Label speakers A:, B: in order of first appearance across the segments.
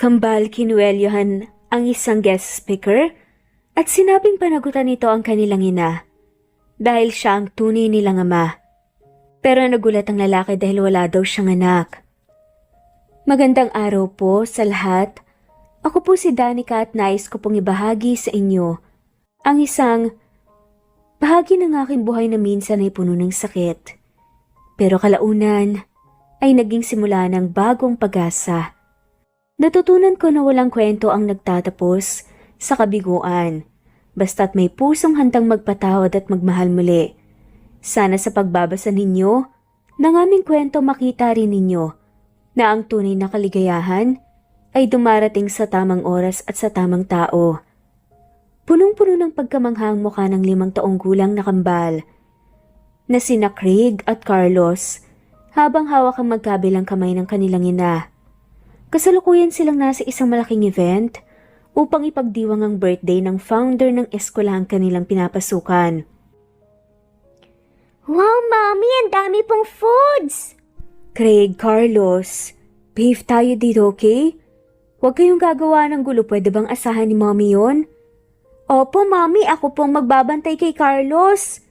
A: Kambal kinuwelyohan ang isang guest speaker at sinabing panagutan nito ang kanilang ina dahil siya ang tunay nilang ama. Pero nagulat ang lalaki dahil wala daw siyang anak. Magandang araw po sa lahat. Ako po si Danica at nais ko pong ibahagi sa inyo ang isang bahagi ng aking buhay na minsan ay puno ng sakit. Pero kalaunan ay naging simula ng bagong pag-asa. Natutunan ko na walang kwento ang nagtatapos sa kabiguan, basta't may pusong handang magpatawad at magmahal muli. Sana sa pagbabasa ninyo, ng aming kwento makita rin ninyo na ang tunay na kaligayahan ay dumarating sa tamang oras at sa tamang tao. Punong-puno ng pagkamanghang mukha ng 5 taong gulang na kambal, na sina Craig at Carlos, habang hawak ang magkabilang kamay ng kanilang ina. Kasalukuyan silang nasa isang malaking event upang ipagdiwang ang birthday ng founder ng eskwelahang kanilang pinapasukan.
B: Wow, Mommy! Ang dami pong foods!
A: Craig, Carlos, behave tayo dito, okay? Huwag kayong gagawa ng gulo. Pwede bang asahan ni Mommy yon?
B: Opo, Mommy. Ako pong magbabantay kay Carlos.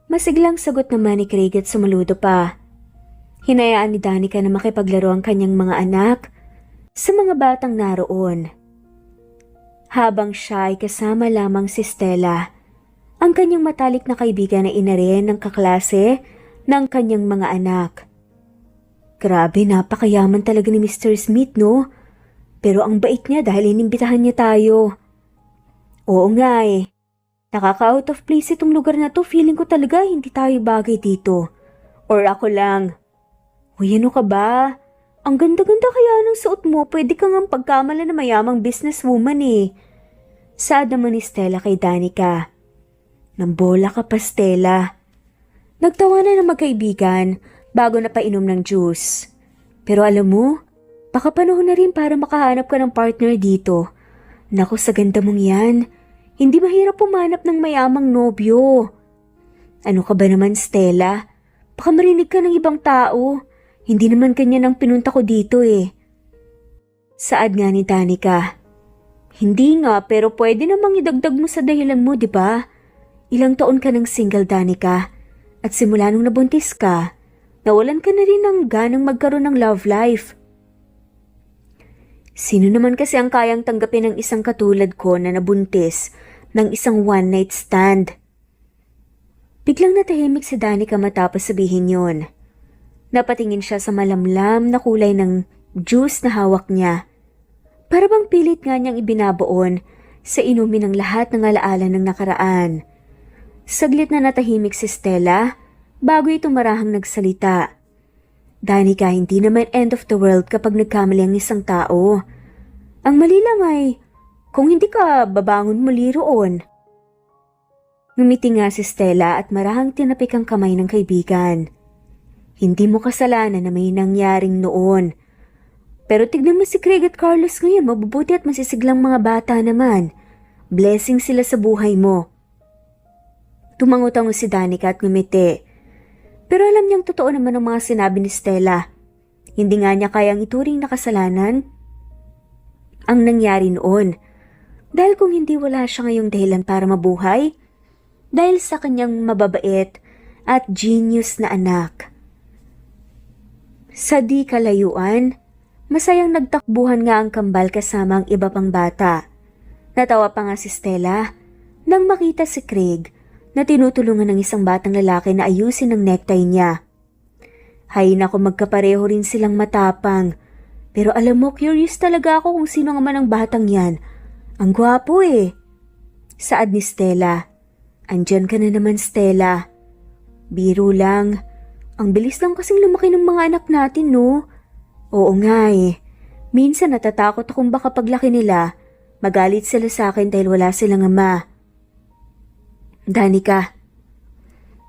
A: Masiglang sagot naman ni Craig at sumaludo pa. Hinayaan ni Danica na makipaglaro ang kanyang mga anak sa mga batang naroon. Habang siya ay kasama lamang si Stella, ang kanyang matalik na kaibigan na ina rin ng kaklase ng kanyang mga anak. Grabe, napakayaman talaga ni Mr. Smith, no? Pero ang bait niya dahil inimbitahan niya tayo. Oo nga eh. Nakaka-out of place itong lugar na to. Feeling ko talaga hindi tayo bagay dito. Or ako lang. Uy, ano ka ba? Ang ganda-ganda kaya ng suot mo. Pwede ka ngang pagkamala na mayamang businesswoman eh. Saad naman ni Stella kay Danica. Nambola ka pa, Stella. Nagtawanan ng magkaibigan bago napainom ng juice. Pero alam mo, baka panahon na rin para makahanap ka ng partner dito. Naku, sa ganda mong yan. Hindi mahirap pumanap ng mayamang nobyo. Ano ka ba naman, Stella? Baka marinig ka ng ibang tao. Hindi naman kanya nang pinunta ko dito eh. Saad nga ni Danica. Hindi nga, pero pwede namang idagdag mo sa dahilan mo, di ba? Ilang taon ka ng single, Danica. At simula nung nabuntis ka, nawalan ka na rin ng ganang magkaroon ng love life. Sino naman kasi ang kayang tanggapin ng isang katulad ko na nabuntis ng isang one-night stand? Biglang natahimik si Danica matapos sabihin yon. Napatingin siya sa malamlam na kulay ng juice na hawak niya. Para bang pilit nga niyang ibinabaon sa inumin ng lahat ng alaala ng nakaraan. Saglit na natahimik si Stella bago ito marahang nagsalita. Danica, hindi naman end of the world kapag nagkamali ang isang tao. Ang mali lang ay kung hindi ka babangon muli roon. Ngumiti nga si Stella at marahang tinapik ang kamay ng kaibigan. Hindi mo kasalanan na may nangyaring noon. Pero tignan mo si Craig at Carlos ngayon, mabubuti at masisiglang mga bata naman. Blessing sila sa buhay mo. Tumangutango si Danica at ngumiti. Pero alam niyang totoo naman ang mga sinabi ni Stella. Hindi nga niya kayang ituring na kasalanan ang nangyari noon. Dahil kung hindi wala siya ngayong dahilan para mabuhay, dahil sa kanyang mababait at genius na anak. Sa di kalayuan, masayang nagtakbuhan nga ang kambal kasama ang iba pang bata. Natawa pa nga si Stella nang makita si Craig na tinutulungan ng isang batang lalaki na ayusin ang necktie niya. Hay nako, magkapareho rin silang matapang. Pero alam mo, curious talaga ako kung sino nga man ang batang yan. Ang gwapo eh. Saad ni Stella. Andyan ka na naman, Stella. Biro lang. Ang bilis lang kasing lumaki ng mga anak natin, no? Oo nga eh. Minsan natatakot akong baka paglaki nila, magalit sila sa akin dahil wala silang ama. Danica.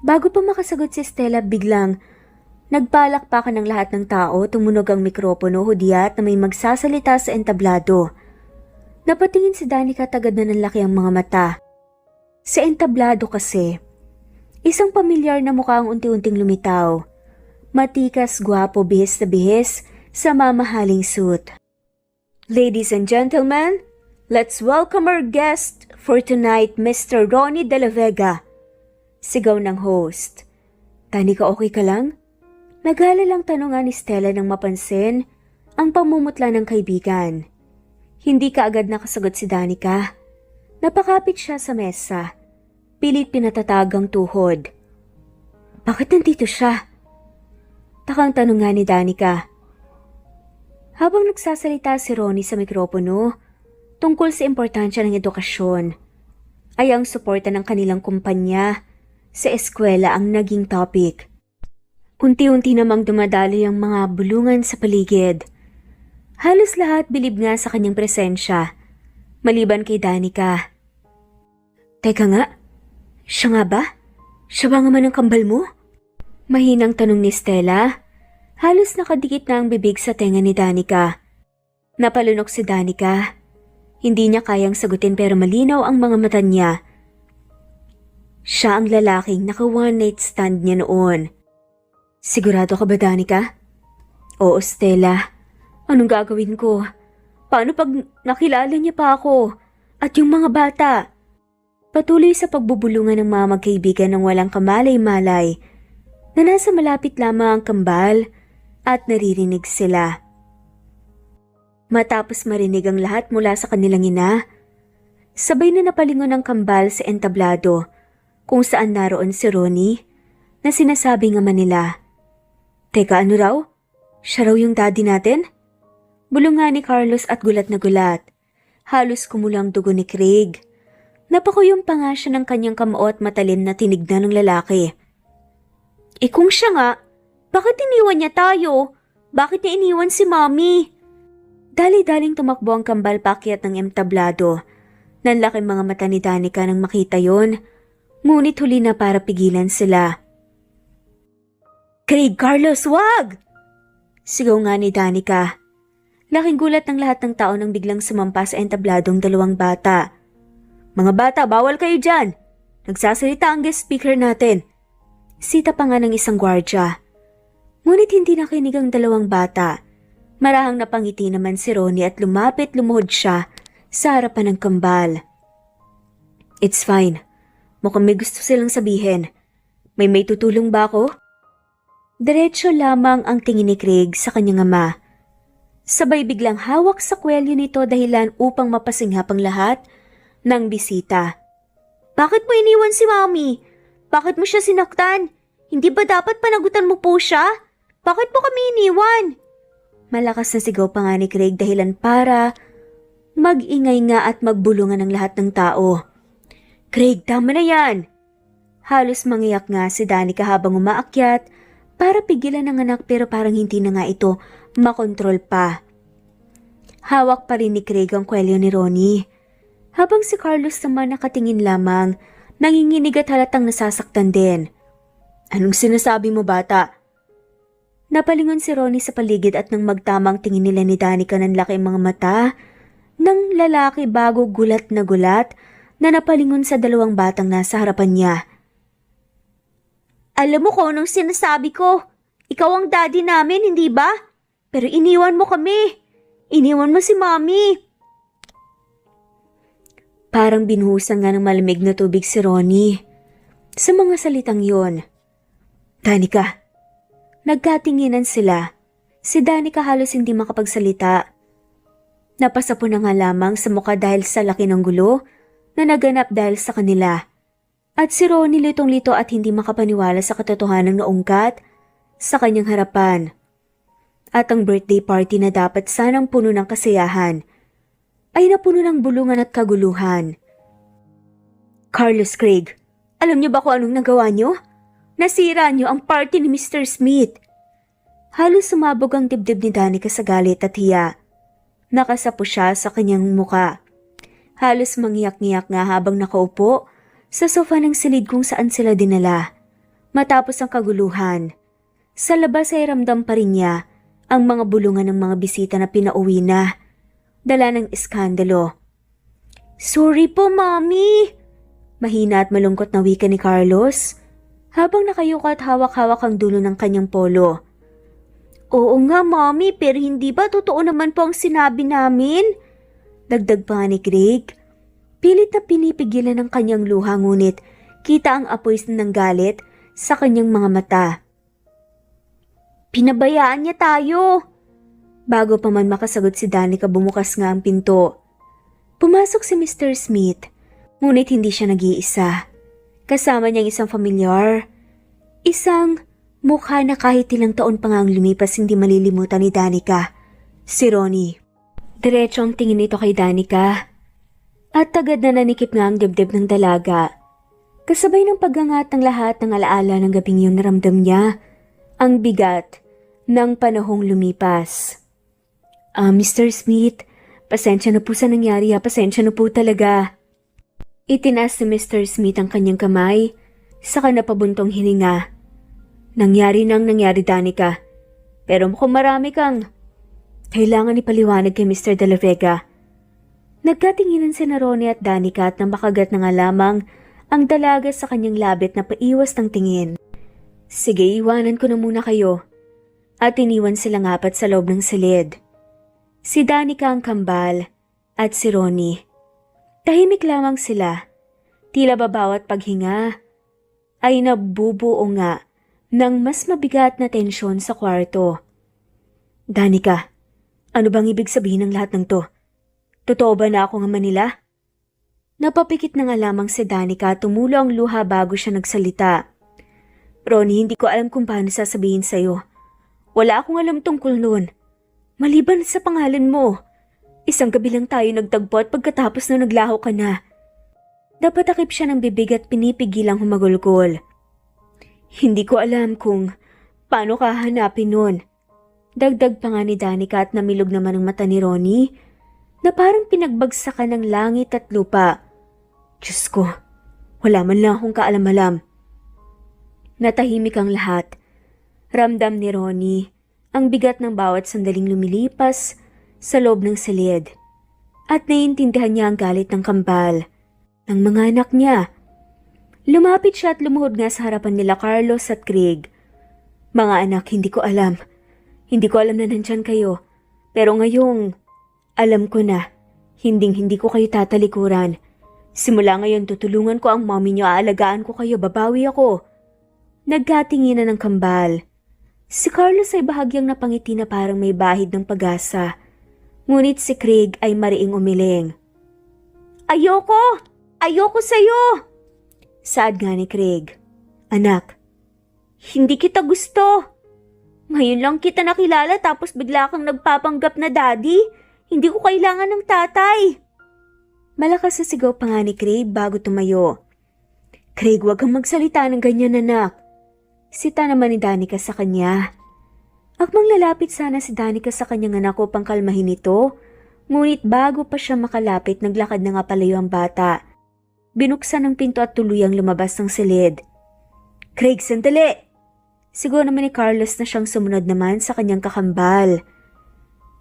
A: Bago pa makasagot si Stella, biglang nagpalakpakan ng lahat ng tao, tumunog ang mikropono, hudyat na may magsasalita sa entablado. Napatingin si Danica, tagad na nanlaki ang mga mata. Sa entablado kasi, isang pamilyar na mukha ang unti-unting lumitaw. Matikas, gwapo, bihis na bihis sa mamahaling suit. Ladies and gentlemen, let's welcome our guest for tonight, Mr. Ronnie De La Vega. Sigaw ng host. Danica, okay ka lang? Nag-aalalang tanongan ni Stella nang mapansin ang pamumutla ng kaibigan. Hindi kaagad nakasagot si Danica. Napakapit siya sa mesa. Pilit pinatatag ang tuhod. Bakit nandito siya? Takang tanong nga ni Danica. Habang nagsasalita si Ronnie sa mikropono tungkol sa importansya ng edukasyon, ay ang suporta ng kanilang kumpanya sa eskwela ang naging topic. Unti-unti namang dumadaloy ang mga bulungan sa paligid. Halos lahat bilib nga sa kanyang presensya, maliban kay Danica. Teka nga, siya nga ba? Siya ba naman ang kambal mo? Mahinang tanong ni Stella. Halos nakadikit na ang bibig sa tenga ni Danica. Napalunok si Danica. Hindi niya kayang sagutin pero malinaw ang mga mata niya. Siya ang lalaking naka one night stand niya noon. Sigurado ka ba, Danica? Oo, Stella. Anong gagawin ko? Paano pag nakilala niya pa ako? At yung mga bata? Patuloy sa pagbubulungan ng mga magkaibigan ng walang kamalay-malay na nasa malapit lamang ang kambal at naririnig sila. Matapos marinig ang lahat mula sa kanilang ina, sabay na napalingon ang kambal sa entablado kung saan naroon si Ronnie na sinasabi nga nila. Teka, ano raw? Siya raw yung daddy natin? Bulong nga ni Carlos at gulat na gulat. Halos kumulang dugo ni Craig. Napakuyom pa nga siya ng kanyang kamao at matalim na tinignan ng lalaki. Kung siya nga, bakit iniwan niya tayo? Bakit niya iniwan si Mommy? Dali-daling tumakbo ang kambal paakyat ng entablado. Nanlaki mga mata ni Danica nang makita yon, ngunit huli na para pigilan sila. Craig, Carlos, wag! Sigaw nga ni Danica. Laking gulat ng lahat ng tao nang biglang sumampa sa entabladong dalawang bata. Mga bata, bawal kayo dyan! Nagsasalita ang guest speaker natin. Sita pa nga ng isang gwardya. Ngunit hindi nakinig ang dalawang bata. Marahang napangiti naman si Ronnie at lumuhod siya sa harapan ng kambal. It's fine. Mukhang may gusto silang sabihin. May tutulong ba ako? Diretso lamang ang tingin ni Craig sa kanyang ama. Sabay biglang hawak sa kwelyo nito dahilan upang mapasinghap ang lahat ng bisita. Bakit mo iniwan si Mommy? Bakit mo siya sinaktan? Hindi ba dapat panagutan mo po siya? Bakit mo kami iniwan? Malakas na sigaw pa nga ni Craig dahilan para mag-ingay nga at magbulungan ng lahat ng tao. Craig, tama na yan! Halos mangiyak nga si Danica habang umaakyat para pigilan ng anak pero parang hindi na nga ito makontrol pa. Hawak pa rin ni Craig ang kwelyo ni Ronnie. Habang si Carlos naman nakatingin lamang, nanginginig at halatang nasasaktan din. Anong sinasabi mo, bata? Napalingon si Ronnie sa paligid at nang magtamang tingin nila ni Danica ng laki mga mata ng lalaki bago gulat na napalingon sa dalawang batang nasa harapan niya. Alam mo kung anong sinasabi ko. Ikaw ang daddy namin, hindi ba? Pero iniwan mo kami. Iniwan mo si Mommy. Parang binuhusan nga ng malamig na tubig si Ronnie sa mga salitang yon. Danica. Nagkatinginan sila. Si Danica halos hindi makapagsalita. Napasapo na nga lamang sa mukha dahil sa laki ng gulo na naganap dahil sa kanila. At si Ronnie litong-lito at hindi makapaniwala sa katotohanan ng naungkat sa kanyang harapan. At ang birthday party na dapat sanang puno ng kasiyahan ay napuno ng bulungan at kaguluhan. Carlos, Craig, alam niyo ba kung anong nagawa niyo? Nasira niyo ang party ni Mr. Smith. Halos sumabog ang dibdib ni Danica sa galit at hiya. Nakasapo siya sa kanyang muka. Halos mangiyak-ngiyak nga habang nakaupo sa sofa ng silid kung saan sila dinala. Matapos ang kaguluhan, sa labas ay ramdam pa rin niya ang mga bulungan ng mga bisita na pinauwi na. Dala ng iskandalo. Sorry po, Mommy! Mahina at malungkot na wika ni Carlos habang nakayuko at hawak-hawak ang dulo ng kanyang polo.
B: Oo nga, Mommy, pero hindi ba totoo naman po ang sinabi namin?
A: Dagdag pa nga ni Craig. Pilit na pinipigilan ng kanyang luha ngunit kita ang apoy ng galit sa kanyang mga mata.
B: Pinabayaan niya tayo.
A: Bago pa man makasagot si Danica, bumukas nga ang pinto. Pumasok si Mr. Smith, ngunit hindi siya nag-iisa. Kasama niyang isang familiar. Isang mukha na kahit ilang taon pa nga ang lumipas hindi malilimutan ni Danica. Si Ronnie. Diretso ang tingin nito kay Danica. At agad na nanikip nga ang dibdib ng dalaga. Kasabay ng paggangat ng lahat ng alaala ng gabing yun, naramdam niya ang bigat ng panahong lumipas. Mr. Smith, pasensya na po sa nangyari pasensya na po talaga. Itinaas ni Mr. Smith ang kanyang kamay, saka napabuntong hininga. Nangyari Danica. Pero mukhang marami kang kailangan ipaliwanag kay Mr. De La Vega. Nagkatinginan si Ronnie at Danica at nang makagat na nga lamang ang dalaga sa kanyang labit na paiwas ng tingin. Sige, iwanan ko na muna kayo. At iniwan silang apat sa loob ng silid. Si Danica ang kambal at si Ronnie. Tahimik lamang sila. Tila ba bawat paghinga ay nabubuo nga ng mas mabigat na tensyon sa kwarto. Danica, ano bang ibig sabihin ng lahat ng to? Totoo ba na ako nga Manila? Napapikit na nga lamang si Danica at tumulo ang luha bago siya nagsalita. Ronnie, hindi ko alam kung paano sasabihin sa'yo. Wala akong alam tungkol noon. Maliban sa pangalan mo. Isang gabi lang tayo nagtagpo at pagkatapos na naglaho ka na. Dapat takip siya ng bibig at pinipigilang humagulgol. Hindi ko alam kung paano ka hanapin nun. Dagdag pa nga ni Danica at namilog naman ang mata ni Ronnie na parang pinagbagsakan ng langit at lupa. Diyos ko, wala man lang akong kaalam-alam. Natahimik ang lahat. Ramdam ni Ronnie ang bigat ng bawat sandaling lumilipas sa loob ng silid. At naiintindihan niya ang galit ng kambal ng mga anak niya. Lumapit siya at lumuhod nga sa harapan nila Carlos at Craig. Mga anak, hindi ko alam. Hindi ko alam na nandyan kayo. Pero ngayong alam ko na, hindi ko kayo tatalikuran. Simula ngayon tutulungan ko ang mommy niyo, aalagaan ko kayo, babawi ako. Nagkatinginan ng kambal. Si Carlos ay bahagyang napangiti na parang may bahid ng pag-asa. Ngunit si Craig ay mariing umiling. Ayoko! Ayoko sa'yo! Saad nga ni Craig. Anak, hindi kita gusto. Ngayon lang kita nakilala tapos bigla kang nagpapanggap na daddy. Hindi ko kailangan ng tatay. Malakas na sigaw pa nga ni Craig bago tumayo. Craig, wag kang magsalita ng ganyan, anak. Sita naman ni Danica sa kanya. Akmang lalapit sana si Danica sa kanyang anak upang kalmahin ito, ngunit bago pa siya makalapit naglakad na nga palayo ang bata. Binuksan ang pinto at tuluyang lumabas ng silid. Craig, sandali! Siguro naman ni Carlos na siyang sumunod naman sa kanyang kakambal.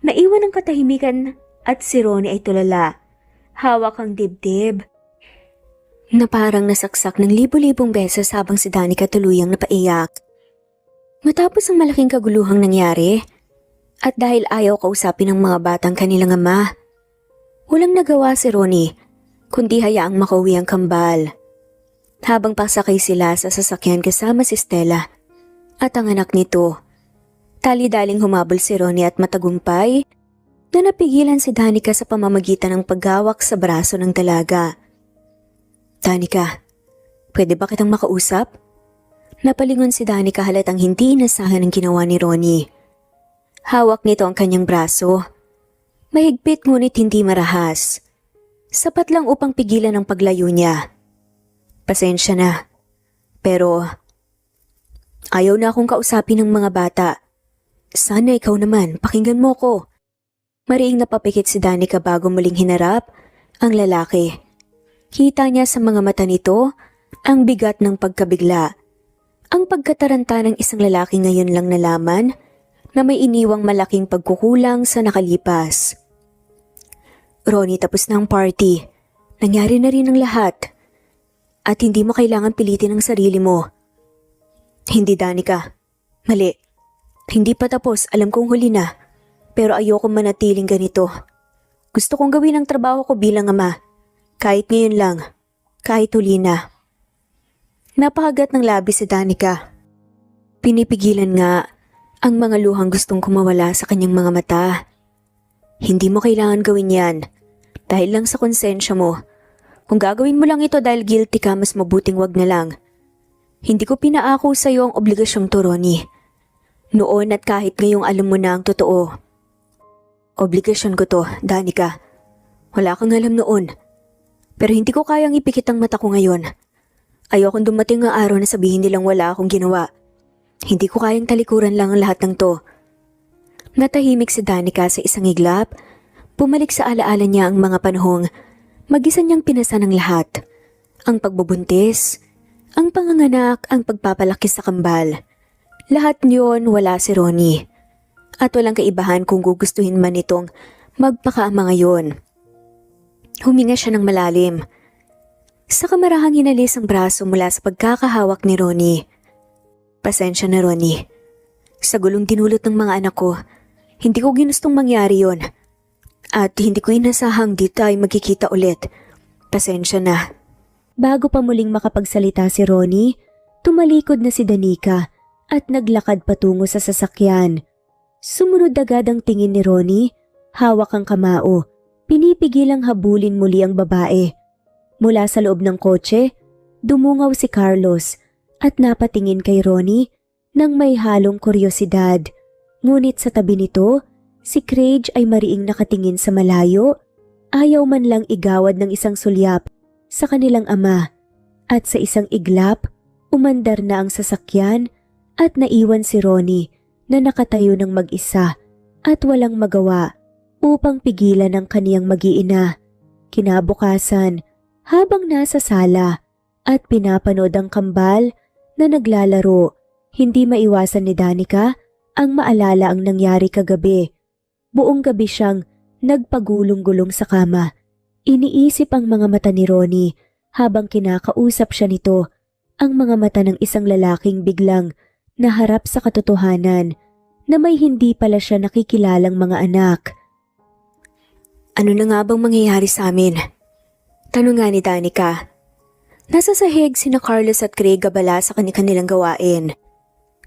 A: Naiwan ang katahimikan at si Ronnie ay tulala. Hawak ang dibdib na parang nasaksak ng libo-libong beses habang si Danica tuluyang napaiyak. Matapos ang malaking kaguluhang nangyari, at dahil ayaw kausapin ng mga batang kanilang ama, walang nagawa si Ronnie kundi hayaang makauwi ang kambal. Habang pasakay sila sa sasakyan kasama si Stella at ang anak nito, tali-daling humabol si Ronnie at matagumpay na napigilan si Danica sa pamamagitan ng paghawak sa braso ng dalaga. Danica, pwede ba kitang makausap? Napalingon si Danica halatang hindi inasahan ang ginawa ni Ronnie. Hawak nito ang kanyang braso. Mahigpit ngunit hindi marahas. Sapat lang upang pigilan ang paglayo niya. Pasensya na, pero ayaw na akong kausapin ng mga bata. Sana ikaw naman, pakinggan mo ko. Mariing napapikit si Danica bago muling hinarap ang lalaki. Kita niya sa mga mata nito ang bigat ng pagkabigla. Ang pagkataranta ng isang lalaki ngayon lang nalaman na may iniwang malaking pagkukulang sa nakalipas. Ronnie, tapos na ang party. Nangyari na rin ang lahat. At hindi mo kailangan pilitin ang sarili mo. Hindi, Danica. Mali. Hindi pa tapos, alam kong huli na. Pero ayoko manatiling ganito. Gusto kong gawin ang trabaho ko bilang ama. Kahit ngayon lang. Kahit huli na. Napakagat ng labi si Danica. Pinipigilan nga ang mga luhang gustong kumawala sa kanyang mga mata. Hindi mo kailangan gawin yan. Dahil lang sa konsensya mo. Kung gagawin mo lang ito dahil guilty ka, mas mabuting wag na lang. Hindi ko pinaako sa iyo ang obligasyong to, Ronnie. Noon at kahit ngayong alam mo na ang totoo. Obligasyon ko to, Danica. Wala kang alam noon. Pero hindi ko kayang ipikit ang mata ko ngayon. Ayokong dumating ang araw na sabihin nilang wala akong ginawa. Hindi ko kayang talikuran lang ang lahat ng to. Natahimik si Danica sa isang iglap. Bumalik sa alaala niya ang mga panahong mag-isa niyang pinasa ng lahat. Ang pagbubuntis, ang panganganak, ang pagpapalaki sa kambal. Lahat niyon wala si Ronnie. At walang kaibahan kung gugustuhin man itong magpakaama ngayon. Huminga siya ng malalim. Sa kamarahang hinalis ang braso mula sa pagkakahawak ni Ronnie. Pasensya na, Ronnie. Sa gulong dinulot ng mga anak ko, hindi ko ginustong mangyari yon. At hindi ko inasahang di tayo magkikita ulit. Pasensya na. Bago pa muling makapagsalita si Ronnie, tumalikod na si Danica at naglakad patungo sa sasakyan. Sumunod agad ang tingin ni Ronnie, hawak ang kamao, pinipigilang habulin muli ang babae. Mula sa loob ng kotse, dumungaw si Carlos at napatingin kay Ronnie nang may halong kuryosidad. Ngunit sa tabi nito, si Craig ay mariing nakatingin sa malayo, ayaw man lang igawad ng isang sulyap sa kanilang ama. At sa isang iglap, umandar na ang sasakyan at naiwan si Ronnie na nakatayo ng mag-isa at walang magawa upang pigilan ang kaniyang mag-iina. Kinabukasan, habang nasa sala at pinapanood ang kambal na naglalaro, hindi maiwasan ni Danica ang maalala ang nangyari kagabi. Buong gabi siyang nagpagulong-gulong sa kama. Iniisip ang mga mata ni Ronnie habang kinakausap siya nito, ang mga mata ng isang lalaking biglang naharap sa katotohanan na may hindi pala siya nakikilalang mga anak. Ano na nga bang mangyayari sa amin? Tanong nga ni Danica. Nasa sahig sina Carlos at Craig gabala sa kanilang gawain.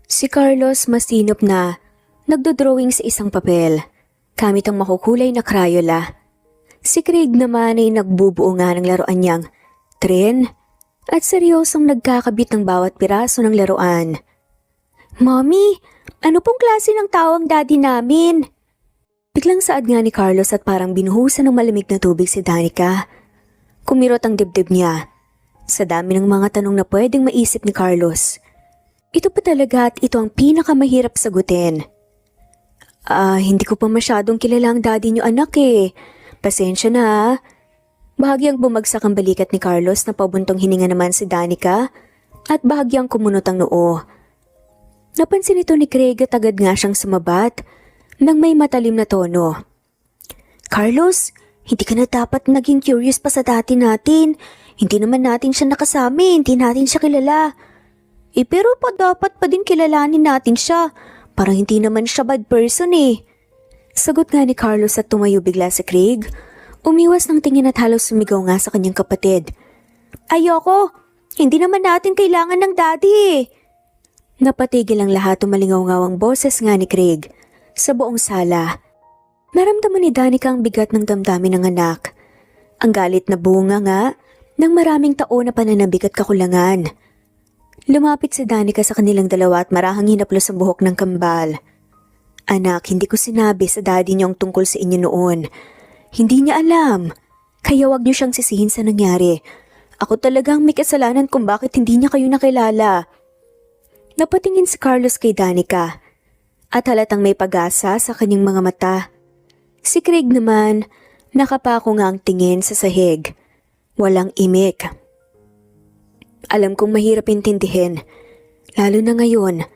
A: Si Carlos masinop na nagdodrawing sa isang papel, gamit ang makukulay na Crayola. Si Craig naman ay nagbubuo nga ng laruan niyang tren at seryosong nagkakabit ng bawat piraso ng laruan. Mommy, ano pong klase ng tao ang daddy namin? Biglang saad nga ni Carlos at parang binuhusan ng malamig na tubig si Danica. Kumirot ang dibdib niya. Sa dami ng mga tanong na pwedeng maisip ni Carlos, ito pa talaga at ito ang pinakamahirap sagutin. Hindi ko pa masyadong kilala ang daddy niyo, anak eh. Pasensya na ha. Bahagyang bumagsak ang balikat ni Carlos na pabuntong hininga naman si Danica at bahagyang kumunot ang noo. Napansin ito ni Craig at agad nga siyang sumabat nang may matalim na tono. Carlos, hindi ka na dapat naging curious pa sa dati natin. Hindi naman natin siya nakasama, hindi natin siya kilala. Pero pa dapat pa din kilalanin natin siya. Parang hindi naman siya bad person eh. Sagot nga ni Carlos at tumayo bigla si Craig. Umiwas ng tingin at halos sumigaw nga sa kanyang kapatid. Ayoko, hindi naman natin kailangan ng daddy eh. Napatigil ang lahat, tumalingaw-ngaw ang boses nga ni Craig. Sa buong sala, naramdaman ni Danica ang bigat ng damdamin ng anak. Ang galit na bunga nga ng maraming taon na pananabik at kakulangan. Lumapit si Danica sa kanilang dalawa at marahang hinaplos ang buhok ng kambal. Anak, hindi ko sinabi sa daddy niyo ang tungkol sa inyo noon. Hindi niya alam. Kaya wag niyo siyang sisihin sa nangyari. Ako talagang may kasalanan kung bakit hindi niya kayo nakilala. Napatingin si Carlos kay Danica at halatang may pag-asa sa kanyang mga mata. Si Craig naman, nakapako nga ang tingin sa sahig. Walang imik. Alam kong mahirap intindihin, lalo na ngayon.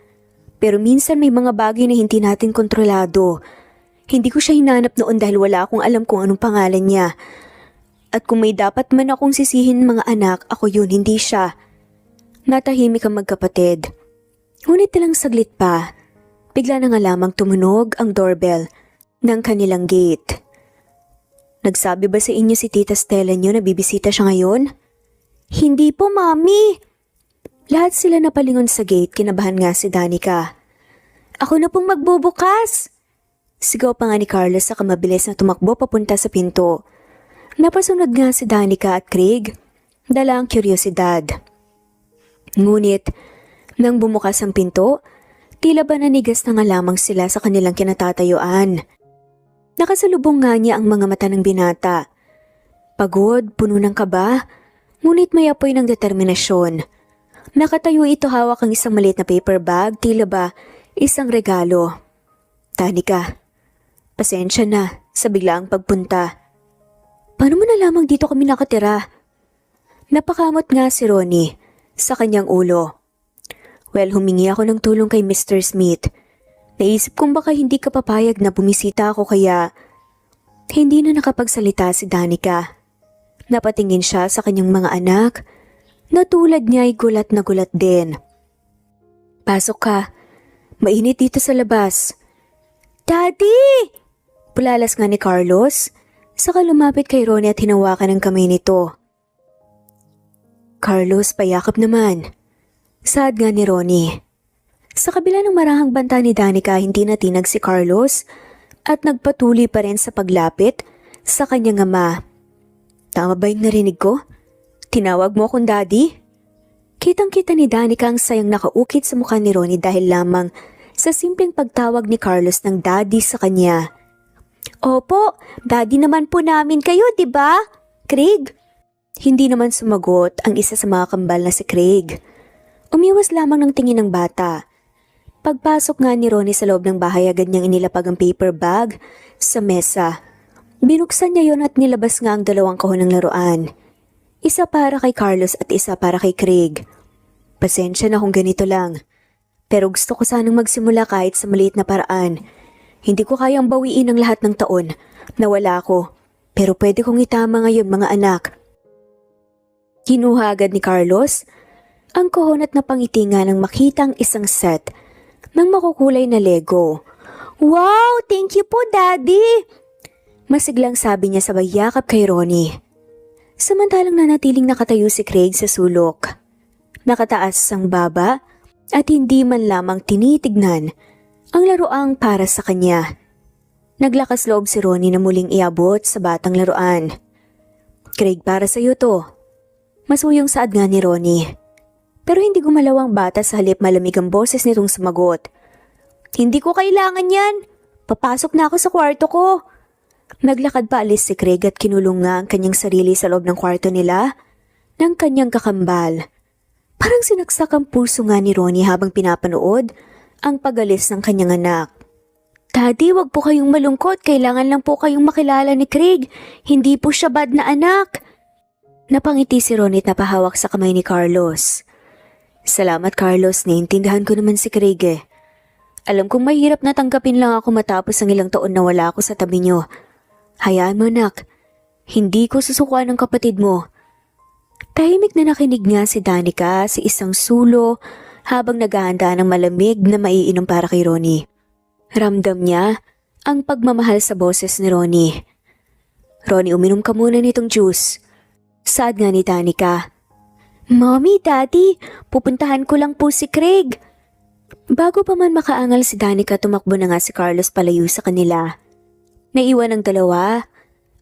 A: Pero minsan may mga bagay na hindi natin kontrolado. Hindi ko siya hinanap noon dahil wala akong alam kung anong pangalan niya. At kung may dapat man akong sisihin mga anak, ako yun, hindi siya. Natahimik ang magkapatid. Ngunit lang saglit pa, bigla na nga lamang tumunog ang doorbell ng kanilang gate. Nagsabi ba sa inyo si Tita Stella niyo na bibisita siya ngayon?
B: Hindi po, Mami.
A: Lahat sila napalingon sa gate, kinabahan nga si Danica.
B: Ako na pong magbubukas.
A: Sigaw pa nga ni Carlos sa mabilis na tumakbo papunta sa pinto. Napasunod nga si Danica at Craig, dala ang kuryosidad. Ngunit, nang bumukas ang pinto, tila ba nanigas na nga lamang sila sa kanilang kinatatayuan. Nakasalubong nga niya ang mga mata ng binata. Pagod, puno ng kaba, ngunit may apoy ng determinasyon. Nakatayo ito hawak ang isang maliit na paper bag, tila ba isang regalo. Danica, pasensya na sa biglaang pagpunta. Paano mo na lamang dito kami nakatira? Napakamot nga si Ronnie sa kanyang ulo. Well, humingi ako ng tulong kay Mr. Smith. Naisip kong baka hindi ka papayag na bumisita ako kaya hindi na nakapagsalita si Danica. Napatingin siya sa kanyang mga anak na tulad niya ay gulat na gulat din. Pasok ka. Mainit dito sa labas.
B: Daddy!
A: Pulalas nga ni Carlos, saka lumapit kay Ronnie at hinawakan ang kamay nito. Carlos, payakap naman. Saad nga ni Ronnie. Sa kabila ng marahang banta ni Danica, hindi natinag si Carlos at nagpatuloy pa rin sa paglapit sa kanyang ama. Tama ba yung narinig ko? Tinawag mo akong daddy? Kitang-kita ni Danica ang sayang nakaukit sa mukha ni Ronnie dahil lamang sa simpleng pagtawag ni Carlos ng daddy sa kanya.
B: Opo, daddy naman po namin kayo, di ba? Craig?
A: Hindi naman sumagot ang isa sa mga kambal na si Craig. Umiwas lamang ng tingin ng bata. Pagpasok nga ni Ronnie sa loob ng bahay, agad niyang inilapag ang paper bag sa mesa. Binuksan niya yon at nilabas nga ang dalawang kahon ng laruan. Isa para kay Carlos at isa para kay Craig. Pasensya na kung ganito lang. Pero gusto ko sanang magsimula kahit sa maliit na paraan. Hindi ko kayang bawiin ang lahat ng taon na wala ko. Pero pwede kong itama ngayon, mga anak. Kinuha agad ni Carlos ang kahon at napangiti nga nang makitang isang set ng makukulay na Lego.
B: Wow! Thank you po, Daddy!
A: Masiglang sabi niya sabay yakap kay Ronnie. Samantalang nanatiling nakatayo si Craig sa sulok. Nakataas ang baba at hindi man lamang tinitignan ang laruang para sa kanya. Naglakas loob si Ronnie na muling iabot sa batang laruan. Craig, para sa iyo to. Masuyong saad nga ni Ronnie. Pero hindi gumalaw ang bata, sa halip malamig ang boses nitong sumagot.
B: Hindi ko kailangan yan. Papasok na ako sa kwarto ko.
A: Naglakad pa alis si Craig at kinulong nga ang kanyang sarili sa loob ng kwarto nila ng kanyang kakambal. Parang sinaksak ang puso nga ni Ronnie habang pinapanood ang pag-alis ng kanyang anak.
B: Daddy, wag po kayong malungkot. Kailangan lang po kayong makilala ni Craig. Hindi po siya bad na anak.
A: Napangiti si Ronnie at napahawak sa kamay ni Carlos. Salamat, Carlos. Naintindihan ko naman si Craig eh. Alam kong mahirap na tanggapin lang ako matapos ang ilang taon na wala ako sa tabi niyo. Hayaan mo, anak. Hindi ko susukuan ng kapatid mo. Tahimik na nakinig nga si Danica sa isang sulo habang naghahanda ng malamig na maiinom para kay Ronnie. Ramdam niya ang pagmamahal sa boses ni Ronnie. Ronnie, uminom ka muna nitong juice. Saad nga ni Danica.
B: Mommy, Daddy, pupuntahan ko lang po si Craig.
A: Bago pa man makaangal si Danica, tumakbo na nga si Carlos palayo sa kanila. Naiwan ang dalawa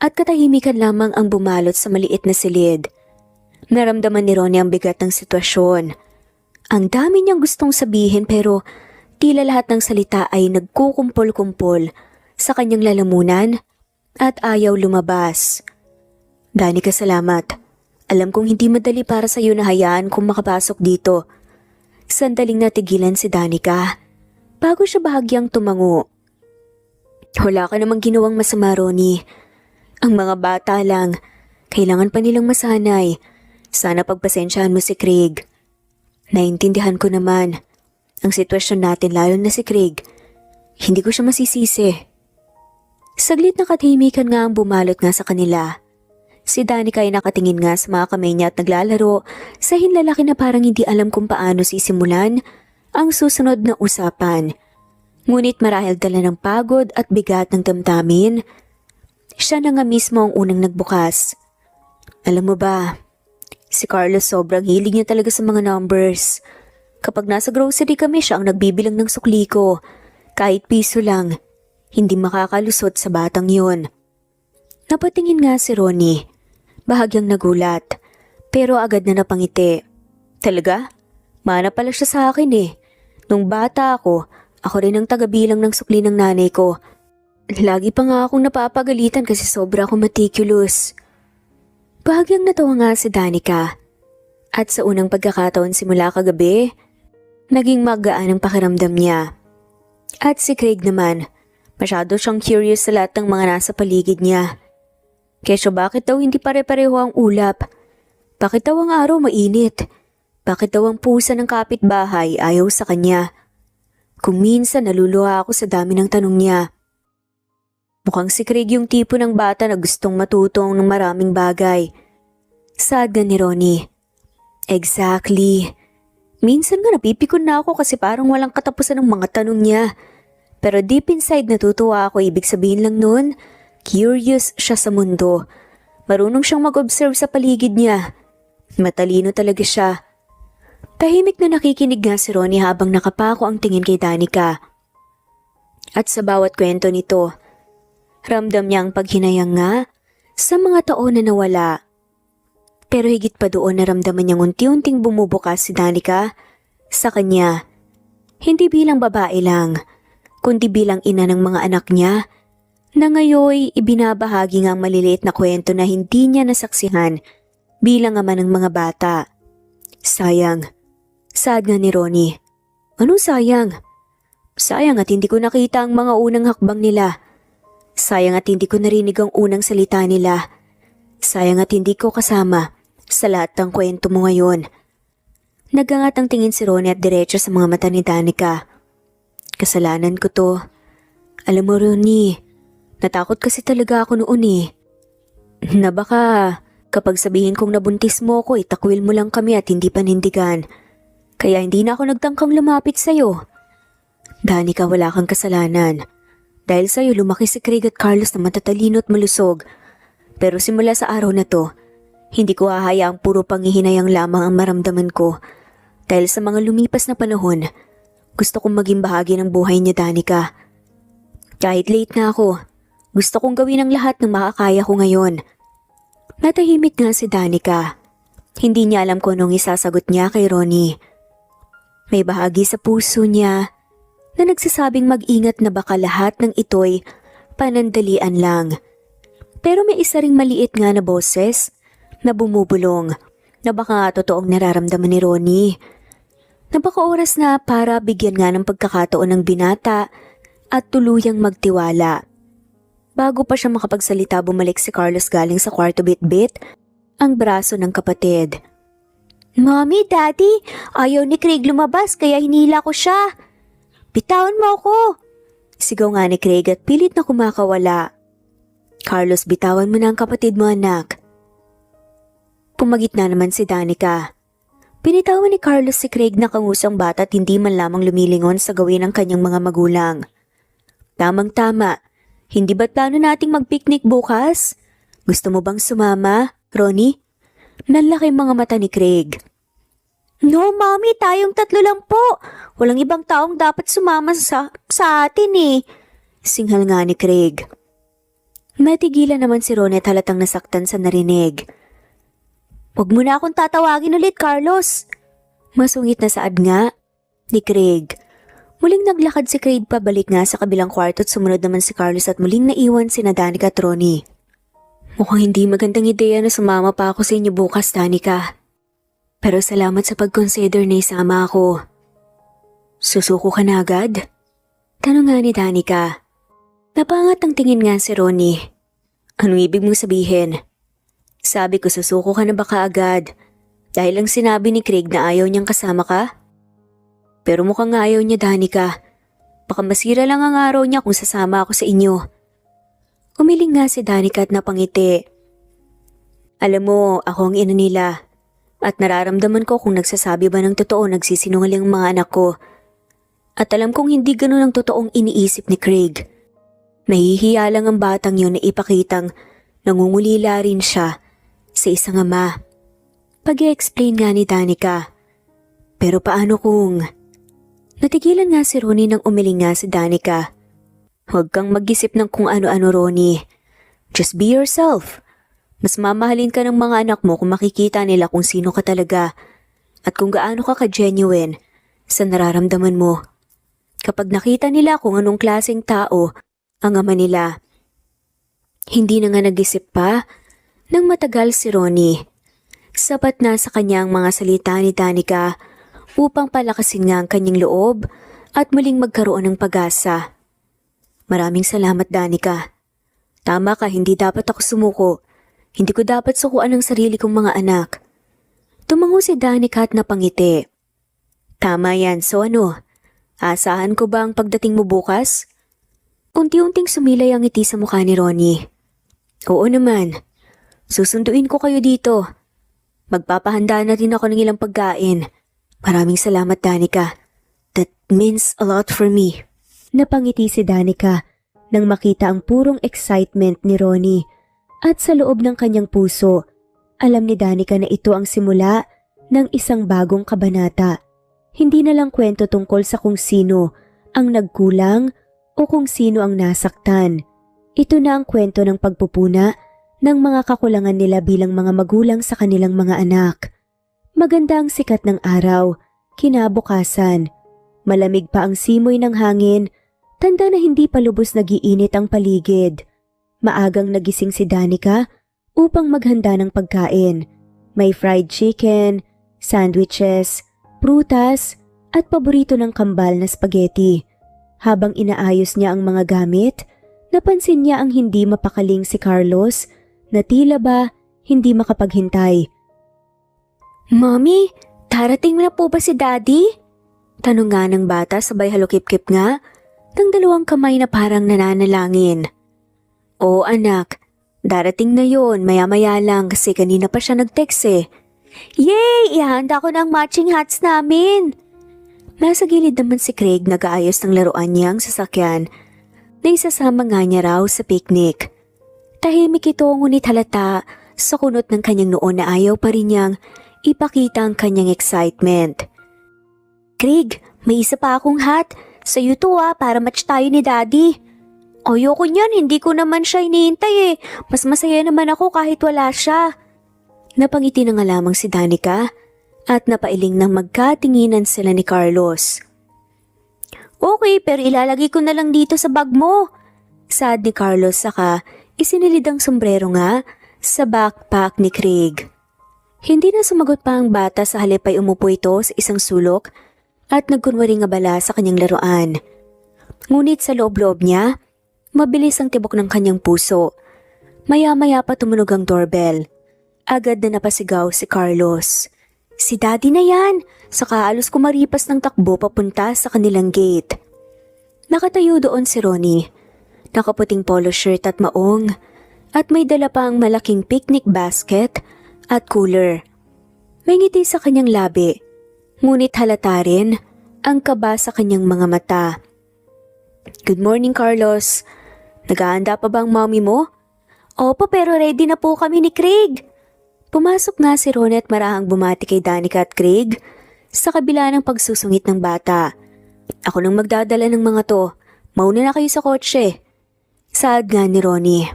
A: at katahimikan lamang ang bumalot sa maliit na silid. Naramdaman ni Ronnie ang bigat ng sitwasyon. Ang dami niyang gustong sabihin pero tila lahat ng salita ay nagkukumpol-kumpol sa kanyang lalamunan at ayaw lumabas. Danica, salamat. Alam kong hindi madali para sa iyo na hayaan kung makapasok dito. Sandaling natigilan si Danica bago siya bahagyang tumango. Wala ka namang ginawang masama, Ronnie. Ang mga bata lang, kailangan pa nilang masanay. Sana pagpasensyahan mo si Craig. Naintindihan ko naman ang sitwasyon natin, lalo na si Craig. Hindi ko siya masisisi. Saglit na katahimikan nga ang bumalot nga sa kanila. Si Danica ay nakatingin nga sa mga kamay niya at naglalaro sa hinlalaki na parang hindi alam kung paano sisimulan ang susunod na usapan. Ngunit marahil dala ng pagod at bigat ng damdamin, siya na nga mismo ang unang nagbukas. Alam mo ba, si Carlos sobrang hilig niya talaga sa mga numbers. Kapag nasa grocery kami, siya ang nagbibilang ng sukli ko. Kahit piso lang, hindi makakalusot sa batang yon. Napatingin nga si Ronnie. Bahagyang nagulat, pero agad na napangiti. Talaga? Mana pala siya sa akin eh. Nung bata ako rin ang tagabilang ng sukli ng nanay ko. Lagi pa nga akong napapagalitan kasi sobra akong meticulous. Bahagyang natawa nga si Danica. At sa unang pagkakataon simula kagabi, naging magaan ang pakiramdam niya. At si Craig naman, masyado siyang curious sa lahat ng mga nasa paligid niya. Kesyo bakit daw hindi pare-pareho ang ulap? Bakit daw ang araw mainit? Bakit daw ang pusa ng kapitbahay ayaw sa kanya? Kung minsan naluluha ako sa dami ng tanong niya. Mukhang si Craig yung tipo ng bata na gustong matutong ng maraming bagay. Sad nga ni Ronnie. Exactly. Minsan nga napipikon na ako kasi parang walang katapusan ng mga tanong niya. Pero deep inside natutuwa ako, ibig sabihin lang nun, curious siya sa mundo. Marunong siyang mag-observe sa paligid niya. Matalino talaga siya. Tahimik na nakikinig nga si Ronnie habang nakapako ang tingin kay Danica. At sa bawat kwento nito, ramdam niya ang paghinayang nga sa mga taon na nawala. Pero higit pa doon naramdaman niyang unti-unting bumubukas si Danica sa kanya. Hindi bilang babae lang, kundi bilang ina ng mga anak niya na ngayoy ibinabahagi nga ang maliliit na kwento na hindi niya nasaksihan bilang ama ng mga bata. Sayang. Sad nga ni Ronnie. Anong sayang? Sayang at hindi ko nakita ang mga unang hakbang nila. Sayang at hindi ko narinig ang unang salita nila. Sayang at hindi ko kasama sa lahat ng kwento mo ngayon. Nagangat ang tingin si Ronnie at diretso sa mga mata ni Danica. Kasalanan ko to. Alam mo Ronnie, natakot kasi talaga ako noon eh. Na baka kapag sabihin kong nabuntis mo ko, itakwil mo lang kami at hindi panindigan. Kaya hindi na ako nagtangkang lumapit sa'yo. Danica, wala kang kasalanan. Dahil sa'yo lumaki si Craig at Carlos na matatalino at malusog. Pero simula sa araw na to, hindi ko hahayaang puro panghihinayang lamang ang maramdaman ko. Dahil sa mga lumipas na panahon, gusto kong maging bahagi ng buhay niya, Danica. Kahit late na ako, gusto kong gawin ang lahat ng makakaya ko ngayon. Natahimik nga si Danica. Hindi niya alam kung anong isasagot niya kay Ronnie. May bahagi sa puso niya na nagsasabing mag-ingat na baka lahat ng ito'y panandalian lang. Pero may isa ring maliit nga na boses na bumubulong na baka totoong nararamdaman ni Ronnie. Na baka oras na para bigyan nga ng pagkakataon ng binata at tuluyang magtiwala. Bago pa siya makapagsalita, bumalik si Carlos galing sa kwarto bit-bit ang braso ng kapatid. Mommy, Daddy, ayaw ni Craig lumabas kaya hinila ko siya. Bitawan mo ako. Sigaw nga ni Craig at pilit na kumakawala. Carlos, bitawan mo na ang kapatid mo, anak. Pumagit na naman si Danica. Pinitawan ni Carlos si Craig na kangusang bata at hindi man lamang lumilingon sa gawin ng kanyang mga magulang. Tamang-tama, hindi ba't plano nating mag-picnic bukas? Gusto mo bang sumama, Ronnie? Nanlaki mga mata ni Craig. No, Mommy, tayong tatlo lang po. Walang ibang taong dapat sumama sa atin eh. Singhal nga ni Craig. Natigilan naman si Ronnie at halatang nasaktan sa narinig. Huwag mo na akong tatawagin ulit, Carlos. Masungit na saad nga ni Craig. Muling naglakad si Craig pabalik nga sa kabilang kwarto at sumunod naman si Carlos at muling naiwan si Danica at Ronnie. Mukhang hindi magandang ideya na sumama pa ako sa inyo bukas, Danica. Pero salamat sa pag-consider na isama ako. Susuko ka na agad? Tanong nga ni Danica. Napangat ang tingin nga si Ronnie. Anong ibig mong sabihin? Sabi ko susuko ka na baka agad. Dahil lang sinabi ni Craig na ayaw niyang kasama ka? Pero mukhang ayaw niya, Danica. Baka masira lang ang araw niya kung sasama ako sa inyo. Umiling nga si Danica at napangiti. Alam mo, ako ang ina nila. At nararamdaman ko kung nagsasabi ba ng totoo nagsisinungaling ang mga anak ko. At alam kong hindi ganun ang totoong iniisip ni Craig. Nahihiya lang ang batang yun na ipakitang nangungulila rin siya sa isang ama. Pag-i-explain nga ni Danica. Pero paano kung... Natigilan nga si Ronnie nang umiling nga si Danica. Huwag kang mag-isip ng kung ano-ano, Ronnie. Just be yourself. Mas mamahalin ka ng mga anak mo kung makikita nila kung sino ka talaga at kung gaano ka ka-genuine sa nararamdaman mo. Kapag nakita nila kung anong klaseng tao ang ama nila. Hindi na nga nag-isip pa nang matagal si Ronnie. Sapat na sa kanyang mga salita ni Danica upang palakasin nga ang kanyang loob at muling magkaroon ng pag-asa. Maraming salamat, Danica. Tama ka, hindi dapat ako sumuko. Hindi ko dapat sukuan ang sarili kong mga anak. Tumango si Danica at napangiti. Tama yan, so ano? Asahan ko ba ang pagdating mo bukas? Unti-unting sumilay ang ngiti sa mukha ni Ronnie. Oo naman. Susunduin ko kayo dito. Magpapahanda na rin ako ng ilang pagkain. Maraming salamat, Danica. That means a lot for me. Napangiti si Danica nang makita ang purong excitement ni Ronnie at sa loob ng kanyang puso, alam ni Danica na ito ang simula ng isang bagong kabanata. Hindi na lang kwento tungkol sa kung sino ang nagkulang o kung sino ang nasaktan. Ito na ang kwento ng pagpupuna ng mga kakulangan nila bilang mga magulang sa kanilang mga anak. Maganda ang sikat ng araw, kinabukasan. Malamig pa ang simoy ng hangin, tanda na hindi pa lubos nagiinit ang paligid. Maagang nagising si Danica upang maghanda ng pagkain. May fried chicken, sandwiches, prutas at paborito ng kambal na spaghetti. Habang inaayos niya ang mga gamit, napansin niya ang hindi mapakaling si Carlos na tila ba hindi makapaghintay. Mommy, darating na po ba si Daddy? Tanong nga ng bata sabay halukip-kip nga ng dalawang kamay na parang nananalangin. Oo anak, darating na yon maya-maya lang kasi kanina pa siya nag-text eh. Yay! Ihanda ko ng matching hats namin! Nasa gilid naman si Craig nag-aayos ng laruan niyang sasakyan na isasama nga niya raw sa picnic. Tahimik ito ngunit halata sa kunot ng kanyang noon na ayaw pa rin niyang ipakita ang kanyang excitement. Craig, may isa pa akong hat. Sa'yo to para match tayo ni Daddy. Ayoko niyan, hindi ko naman siya iniintay eh. Mas masaya naman ako kahit wala siya. Napangiti na nga lamang si Danica at napailing nang magkatinginan sila ni Carlos. Okay, pero ilalagay ko na lang dito sa bag mo. Saad ni Carlos saka isinilid ang sombrero nga sa backpack ni Craig. Hindi na sumagot pa ang bata sa halip ay umupo ito sa isang sulok at nagkunwaring abala sa kanyang laruan. Ngunit sa loob-loob niya, mabilis ang tibok ng kanyang puso. Maya-maya pa tumunog ang doorbell. Agad na napasigaw si Carlos. Si Daddy na yan! Saka alos kumaripas ng takbo papunta sa kanilang gate. Nakatayo doon si Ronnie. Nakaputing polo shirt at maong at may dala pa ang malaking picnic basket at cooler. May ngiti sa kanyang labi. Ngunit halata rin ang kaba sa kanyang mga mata. Good morning, Carlos. Nag-aanda pa ba ang mommy mo? Opo, pero ready na po kami ni Craig. Pumasok nga si Ronnie at marahang bumati kay Danica at Craig sa kabila ng pagsusungit ng bata. Ako nang magdadala ng mga to. Mauna na kayo sa kotse. Saad nga ni Ronnie.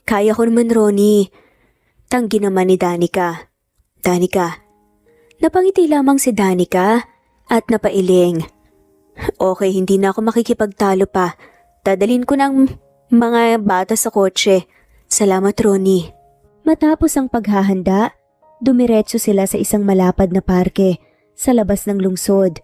A: Kaya ko naman, Ronnie. Tanggi naman ni Danica. Danica. Napangiti lamang si Danica at napailing. Okay, hindi na ako makikipagtalo pa. Dadalhin ko ng mga bata sa kotse. Salamat, Ronnie. Matapos ang paghahanda, dumiretso sila sa isang malapad na parke sa labas ng lungsod.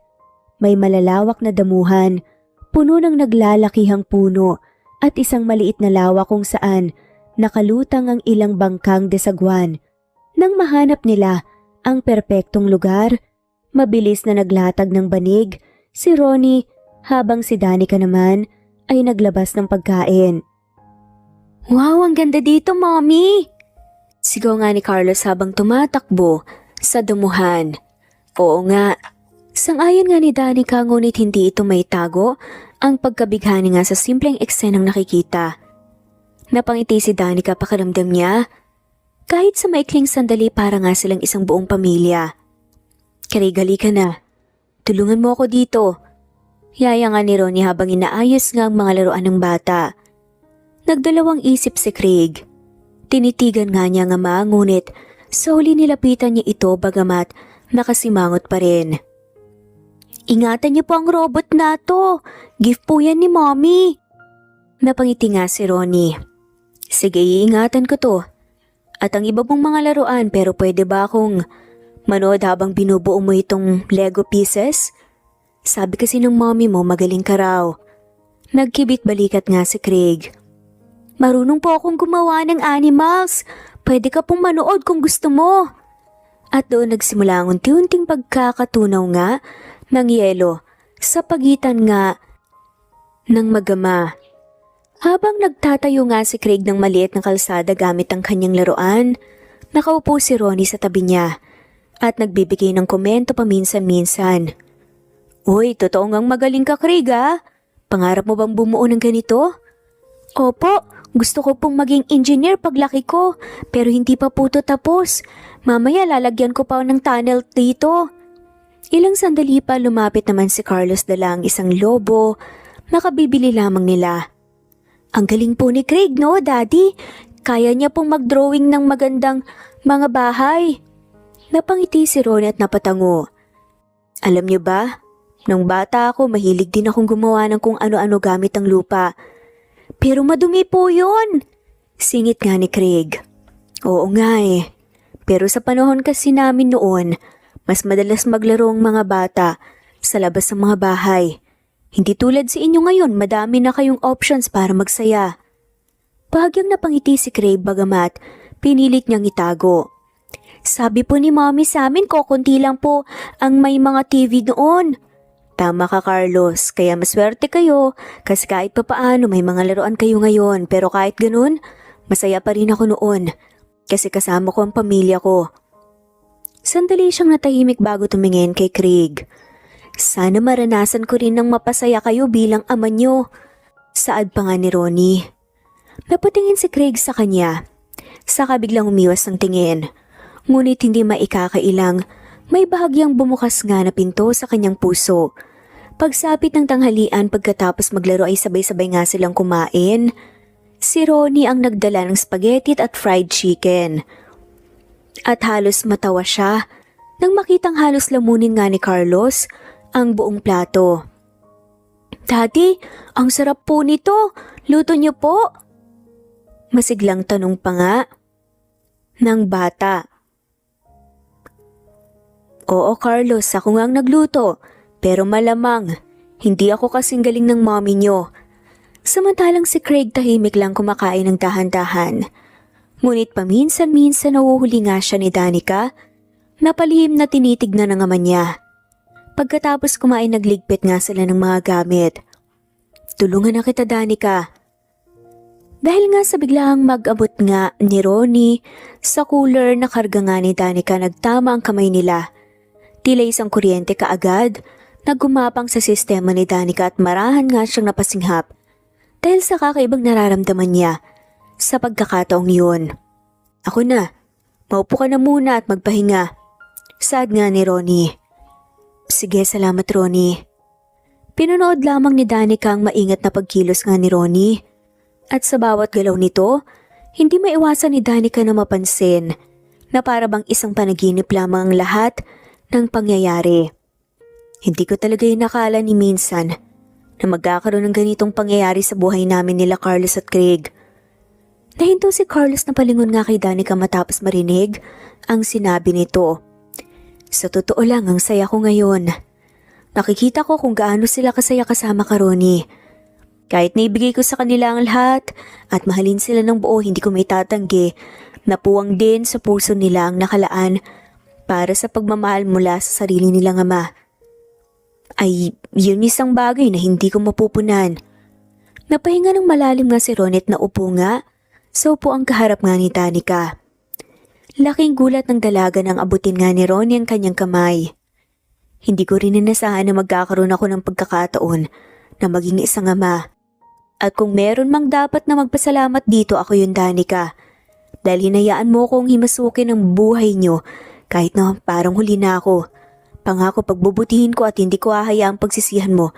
A: May malalawak na damuhan, puno ng naglalakihang puno at isang maliit na lawa kung saan nakalutang ang ilang bangkang desagwan. Nang mahanap nila ang perpektong lugar, mabilis na naglatag ng banig si Ronnie habang si Danica naman ay naglabas ng pagkain. Wow, ang ganda dito, Mommy! Sigaw nga ni Carlos habang tumatakbo sa damuhan. Oo nga, Sang-ayon nga ni Danica ngunit hindi ito maitago ang pagkabighani nga sa simpleng eksenang nakikita. Napangiti si Danica pakiramdam niya. Kahit sa maikling sandali para nga silang isang buong pamilya. Craig, halika na. Tulungan mo ako dito. Yaya nga ni Ronnie habang inaayos nga ang mga laruan ng bata. Nagdalawang isip si Craig. Tinitigan nga niya nga ngunit sa huli nilapitan niya ito bagamat nakasimangot pa rin. Ingatan niyo po ang robot na to. Gift po yan ni Mommy. Napangiti nga si Ronnie. Sige, iingatan ko to. At ang iba pong mga laruan pero pwede ba akong manood habang binubuo mo itong Lego pieces? Sabi kasi ng mommy mo magaling ka raw. Nagkibit balikat nga si Craig. Marunong po akong gumawa ng animals. Pwede ka pong manood kung gusto mo. At doon nagsimula ang unti-unting pagkakatunaw nga ng yelo sa pagitan nga ng magama. Habang nagtatayo nga si Craig ng maliit na kalsada gamit ang kanyang laruan, nakaupo si Ronnie sa tabi niya at nagbibigay ng komento paminsan-minsan. Uy, totoo ngang magaling ka, Craig ah. Pangarap mo bang bumuo ng ganito? Opo, gusto ko pong maging engineer paglaki ko, pero hindi pa po ito tapos. Mamaya lalagyan ko pa ng tunnel dito. Ilang sandali pa lumapit naman si Carlos dala ang isang lobo, nakabibili lamang nila. Ang galing po ni Craig, no, Daddy? Kaya niya pong mag-drawing ng magandang mga bahay. Napangiti si Ronnie at napatango. Alam niyo ba, nung bata ako mahilig din akong gumawa ng kung ano-ano gamit ang lupa. Pero madumi po yun! Singit nga ni Craig. Oo nga eh. Pero sa panahon kasi namin noon, mas madalas maglaro ang mga bata sa labas ng mga bahay. Hindi tulad sa inyo ngayon, madami na kayong options para magsaya. Bahagyang napangiti si Craig bagamat pinilit niyang itago. Sabi po ni Mommy sa amin konti lang po ang may mga TV doon. Tama ka, Carlos, kaya maswerte kayo kasi kahit papaano may mga laruan kayo ngayon pero kahit ganun, masaya pa rin ako noon kasi kasama ko ang pamilya ko. Sandali siyang natahimik bago tumingin kay Craig. Sana maranasan ko rin ng mapasaya kayo bilang ama niyo. Saad pa nga ni Ronnie. Napatingin si Craig sa kanya. Saka biglang umiwas ng tingin. Ngunit hindi maikakailang, may bahagyang bumukas nga na pinto sa kanyang puso. Pagsapit ng tanghalian pagkatapos maglaro ay sabay-sabay nga silang kumain. Si Ronnie ang nagdala ng spaghetti at fried chicken. At halos matawa siya nang makitang halos lamunin nga ni Carlos ang buong plato. Daddy, ang sarap po nito. Luto niyo po? Masiglang tanong pa nga ng bata. Oo, Carlos, ako nga ang nagluto. Pero malamang, hindi ako kasing galing ng mommy niyo. Samantalang si Craig tahimik lang kumakain ng dahan-dahan. Ngunit paminsan-minsan nahuhuli nga siya ni Danica. Napalihim na tinitignan ng ama niya. Pagkatapos kumain nagligpit nga sila ng mga gamit. Tulungan na kita, Danica. Dahil nga sa biglang mag-abot nga ni Ronnie sa cooler na karga nga ni Danica nagtama ang kamay nila. Tila isang kuryente kaagad na gumapang sa sistema ni Danica at marahan nga siyang napasinghap dahil sa kakaibang nararamdaman niya sa pagkakataong yun. Ako na, maupo ka na muna at magpahinga. Saad nga ni Ronnie. Sige, salamat Ronnie. Pinunood lamang ni Danica ang maingat na pagkilos nga ni Ronnie. At sa bawat galaw nito, hindi maiwasan ni Danica na mapansin na para bang isang panaginip lamang ang lahat ng pangyayari. Hindi ko talaga inakala ni minsan na magkakaroon ng ganitong pangyayari sa buhay namin nila Carlos at Craig. Nahinto si Carlos na palingon nga kay Danica matapos marinig ang sinabi nito. Sa totoo lang, ang saya ko ngayon. Nakikita ko kung gaano sila kasaya kasama ka, Ronnie. Kahit naibigay ko sa kanila ang lahat at mahalin sila ng buo, hindi ko may tatanggi na puwang din sa puso nila ang nakalaan para sa pagmamahal mula sa sarili nilang ama. Ay, yun isang bagay na hindi ko mapupunan. Napahinga ng malalim nga si Ronnie at naupo nga sa upuang kaharap nga ni Danica. Laking gulat ng dalaga nang abutin nga ni Ronnie ang kanyang kamay. Hindi ko rin inasahan na magkakaroon ako ng pagkakataon na maging isang ama. At kung meron mang dapat na magpasalamat dito, ako yun, Danica. Dahil hinayaan mo akong himasukin ang buhay nyo kahit na parang huli na ako. Pangako pagbubutihin ko at hindi ko hahayaang pagsisihan mo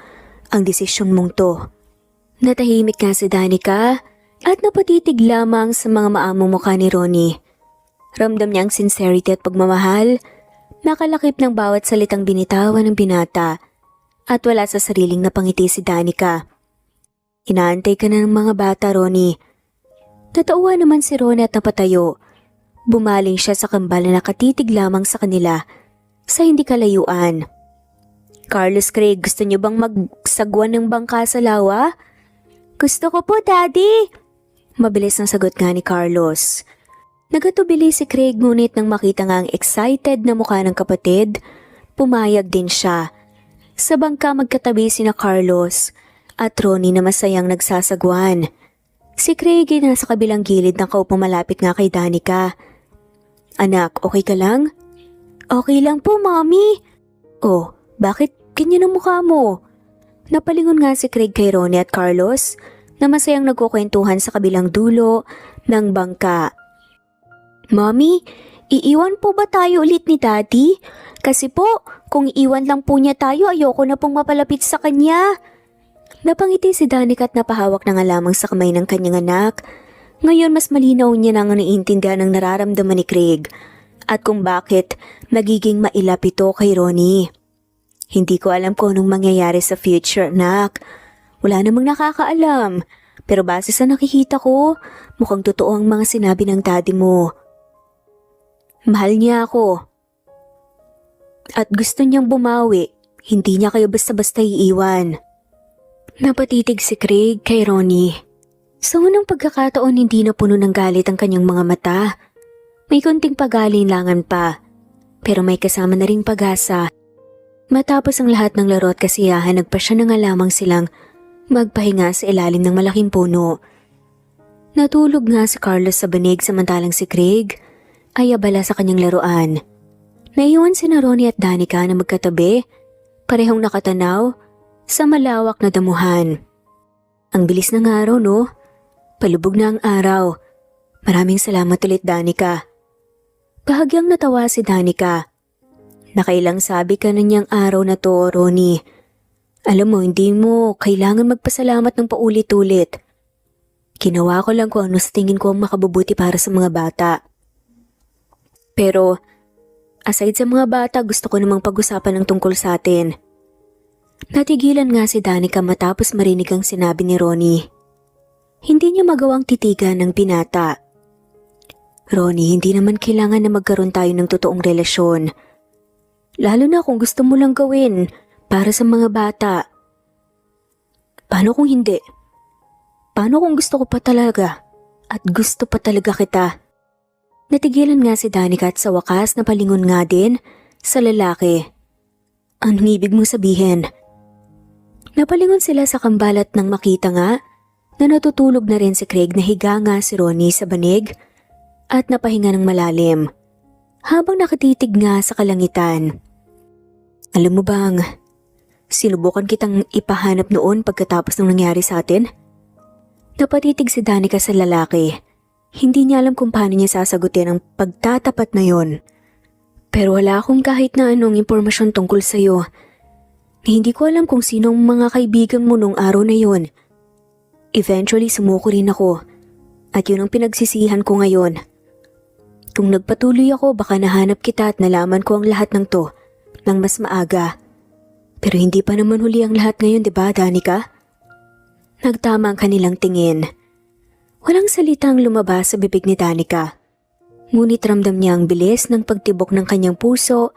A: ang desisyon mong to. Natahimik nga si Danica at napatitig lamang sa mga maamong mukha ni Ronnie. Ramdam niya ang sincerity at pagmamahal. Nakalakip ng bawat salitang binitawan ng binata at wala sa sariling napangiti si Danica. Inaantay ka na ng mga bata, Ronnie. Natauwa naman si Ronnie at napatayo. Bumaling siya sa kambal na nakatitig lamang sa kanila sa hindi kalayuan. Carlos, Craig, gusto niyo bang magsagwan ng bangka sa lawa? Gusto ko po, Daddy. Mabilis ang sagot nga ni Carlos. Nagatubili si Craig ngunit nang makita nga ang excited na mukha ng kapatid, pumayag din siya. Sa bangka magkatabi sina Carlos at Ronnie na masayang nagsasagwan. Si Craig ay nasa kabilang gilid ng kaupang malapit nga kay Danica. Anak, okay ka lang? Okay lang po, Mommy. Oh, bakit ganyan ang mukha mo? Napalingon nga si Craig kay Ronnie at Carlos na masayang nagkukwentuhan sa kabilang dulo ng bangka. Mommy, iiwan po ba tayo ulit ni Daddy? Kasi po, kung iiwan lang po niya tayo, ayoko na pong mapalapit sa kanya. Napangiti si Danica at napahawak na nga lamang sa kamay ng kanyang anak. Ngayon mas malinaw niya nang naiintindihan ang nararamdaman ni Craig at kung bakit nagiging mailap ito kay Ronnie. Hindi ko alam kung anong mangyayari sa future, anak. Wala namang nakakaalam. Pero base sa nakikita ko, mukhang totoo ang mga sinabi ng daddy mo. Mahal niya ako. At gusto niyang bumawi. Hindi niya kayo basta-basta iiwan. Napatitig si Craig kay Ronnie. Sa unang pagkakataon hindi na puno ng galit ang kanyang mga mata. May konting pag-alinlangan pa. Pero may kasama na ring pag-asa. Matapos ang lahat ng laro at kasiyahan, nagpasya na nga lamang silang magpahinga sa ilalim ng malaking puno. Natulog nga si Carlos sa banig samantalang si Craig ay abala sa kanyang laruan. Naiwan sina Ronnie at Danica na magkatabi, parehong nakatanaw sa malawak na damuhan. Ang bilis ng araw, no? Palubog na ang araw. Maraming salamat ulit, Danica. Bahagyang natawa si Danica. Nakailang sabi ka na niyang araw na to, Ronnie. Alam mo, hindi mo kailangan magpasalamat ng paulit-ulit. Ginawa ko lang kung ano sa tingin ko ang makabubuti para sa mga bata. Pero, aside sa mga bata, gusto ko namang pag-usapan ng tungkol sa atin. Natigilan nga si Danica matapos marinig ang sinabi ni Ronnie. Hindi niya magawang titigan ng binata. Ronnie, hindi naman kailangan na magkaroon tayo ng totoong relasyon. Lalo na kung gusto mo lang gawin para sa mga bata. Paano kung hindi? Paano kung gusto ko pa talaga at gusto pa talaga kita? Natigilan nga si Danica at sa wakas napalingon nga din sa lalaki. Anong ibig mong sabihin? Napalingon sila sa kambalat nang makita nga na natutulog na rin si Craig na higa nga si Ronnie sa banig at napahinga ng malalim habang nakatitig nga sa kalangitan. Alam mo bang, sinubukan kitang ipahanap noon pagkatapos ng nangyari sa atin? Napatitig si Danica sa lalaki. Hindi niya alam kung paano niya sasagutin ang pagtatapat na yon. Pero wala akong kahit na anong impormasyon tungkol sa'yo. Hindi ko alam kung sinong mga kaibigan mo nung araw na yon. Eventually sumuko rin ako at yun ang pinagsisihan ko ngayon. Kung nagpatuloy ako baka nahanap kita at nalaman ko ang lahat ng to nang mas maaga. Pero hindi pa naman huli ang lahat ngayon, diba, Danica? Nagtama ang kanilang tingin. Walang salitang lumabas sa bibig ni Danica. Ngunit ramdam niya ang bilis ng pagtibok ng kanyang puso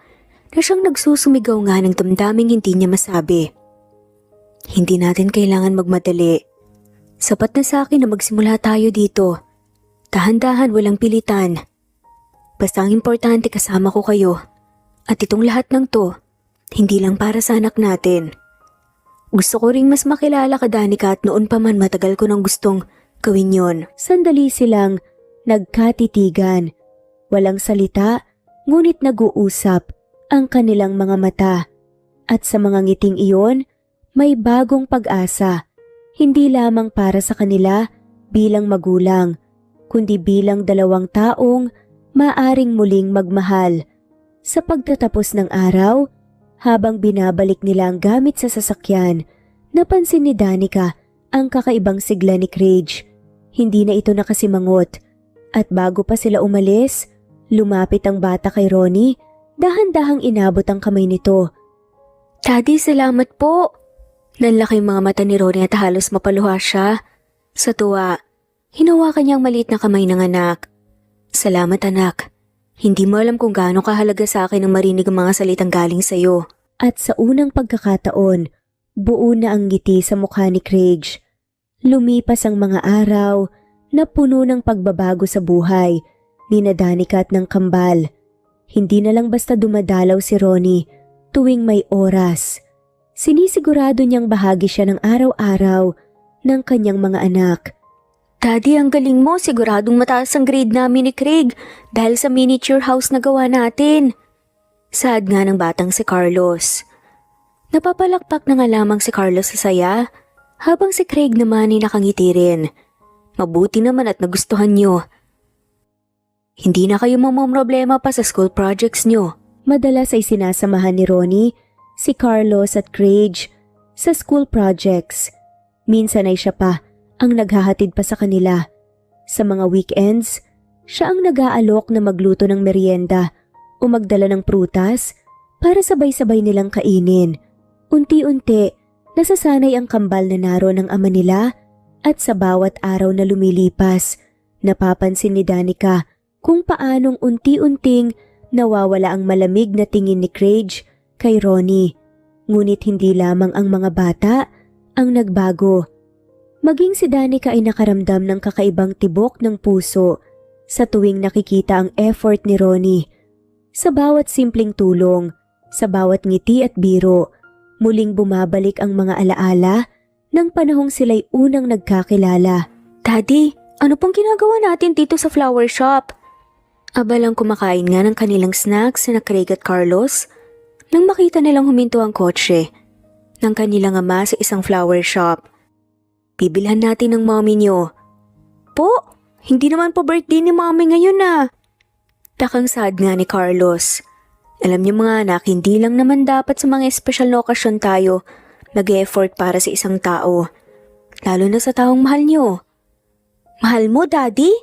A: na siyang nagsusumigaw nga ng damdaming hindi niya masabi. Hindi natin kailangan magmadali. Sapat na sa akin na magsimula tayo dito. Dahan-dahan, walang pilitan. Basta ang importante kasama ko kayo. At itong lahat ng to, hindi lang para sa anak natin. Gusto ko ring mas makilala ka, Danica, at noon pa man matagal ko nang gustong gawin yon. Sandali silang nagkatitigan. Walang salita, ngunit nag-uusap ang kanilang mga mata. At sa mga ngiting iyon, may bagong pag-asa, hindi lamang para sa kanila bilang magulang, kundi bilang dalawang taong maaring muling magmahal. Sa pagtatapos ng araw, habang binabalik nila ang gamit sa sasakyan, napansin ni Danica ang kakaibang sigla ni Craig. Hindi na ito nakasimangot, at bago pa sila umalis, lumapit ang bata kay Ronnie, dahan-dahang inabot ang kamay nito.
B: Daddy, salamat po. Nanlaki mga mata ni Ronnie at halos mapaluha siya. Sa tuwa, hinawakan niya ang maliit na kamay ng anak. Salamat anak. Hindi mo alam kung gaano kahalaga sa akin ang marinig ang mga salitang galing sa iyo.
A: At sa unang pagkakataon, buo na ang ngiti sa mukha ni Craig. Lumipas ang mga araw na puno ng pagbabago sa buhay ni Danica at ng kambal. Hindi na lang basta dumadalaw si Ronnie tuwing may oras. Sinisigurado niyang bahagi siya ng araw-araw ng kanyang mga anak.
B: Daddy, ang galing mo. Siguradong mataas ang grade namin ni Craig dahil sa miniature house na gawa natin. Saad nga ng batang si Carlos. Napapalakpak na nga lamang si Carlos sa saya habang si Craig naman ay nakangiti rin. Mabuti naman at nagustuhan niyo. Hindi na kayo mamomroblema pa sa school projects niyo.
A: Madalas ay sinasamahan ni Ronnie si Carlos at Craig sa school projects. Minsan ay siya pa ang naghahatid pa sa kanila. Sa mga weekends, siya ang nag-aalok na magluto ng merienda o magdala ng prutas para sabay-sabay nilang kainin. Unti-unti, nasasanay ang kambal na naroon ng ama nila at sa bawat araw na lumilipas, napapansin ni Danica kung paanong unti-unting nawawala ang malamig na tingin ni Craig kay Ronnie. Ngunit hindi lamang ang mga bata ang nagbago. Maging si Danica ay nakaramdam ng kakaibang tibok ng puso sa tuwing nakikita ang effort ni Ronnie. Sa bawat simpleng tulong, sa bawat ngiti at biro, muling bumabalik ang mga alaala ng panahong sila'y unang nagkakilala.
B: Daddy, ano pong ginagawa natin dito sa flower shop? Abalang kumakain nga ng kanilang snacks sina Craig at Carlos nang makita nilang huminto ang kotse ng kanilang ama sa isang flower shop. Bibilhan natin ng mommy niyo. Po, hindi naman po birthday ni mommy ngayon na. Takang sad nga ni Carlos. Alam niyo mga anak, hindi lang naman dapat sa mga espesyal na okasyon tayo nag-effort para sa isang tao. Lalo na sa taong mahal niyo. Mahal mo, Daddy?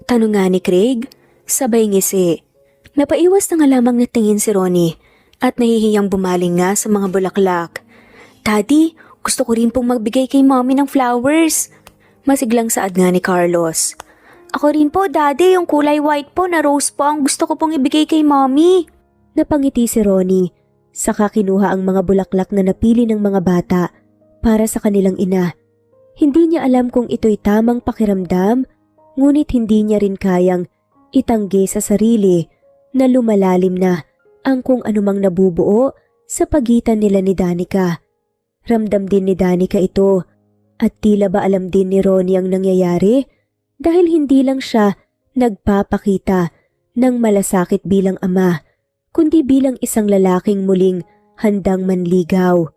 B: Tanong nga ni Craig. Sabay ngisi. Napaiwas na nga lamang na tingin si Ronnie at nahihiyang bumaling nga sa mga bulaklak. Daddy, gusto ko rin pong magbigay kay mommy ng flowers. Masiglang saad nga ni Carlos. Ako rin po, Daddy, yung kulay white po na rose po ang gusto ko pong ibigay kay mommy.
A: Napangiti si Ronnie, saka kinuha ang mga bulaklak na napili ng mga bata para sa kanilang ina. Hindi niya alam kung ito'y tamang pakiramdam, ngunit hindi niya rin kayang itanggi sa sarili na lumalalim na ang kung anumang nabubuo sa pagitan nila ni Danica. Ramdam din ni Danica ito at tila ba alam din ni Ronnie ang nangyayari dahil hindi lang siya nagpapakita ng malasakit bilang ama, kundi bilang isang lalaking muling handang manligaw.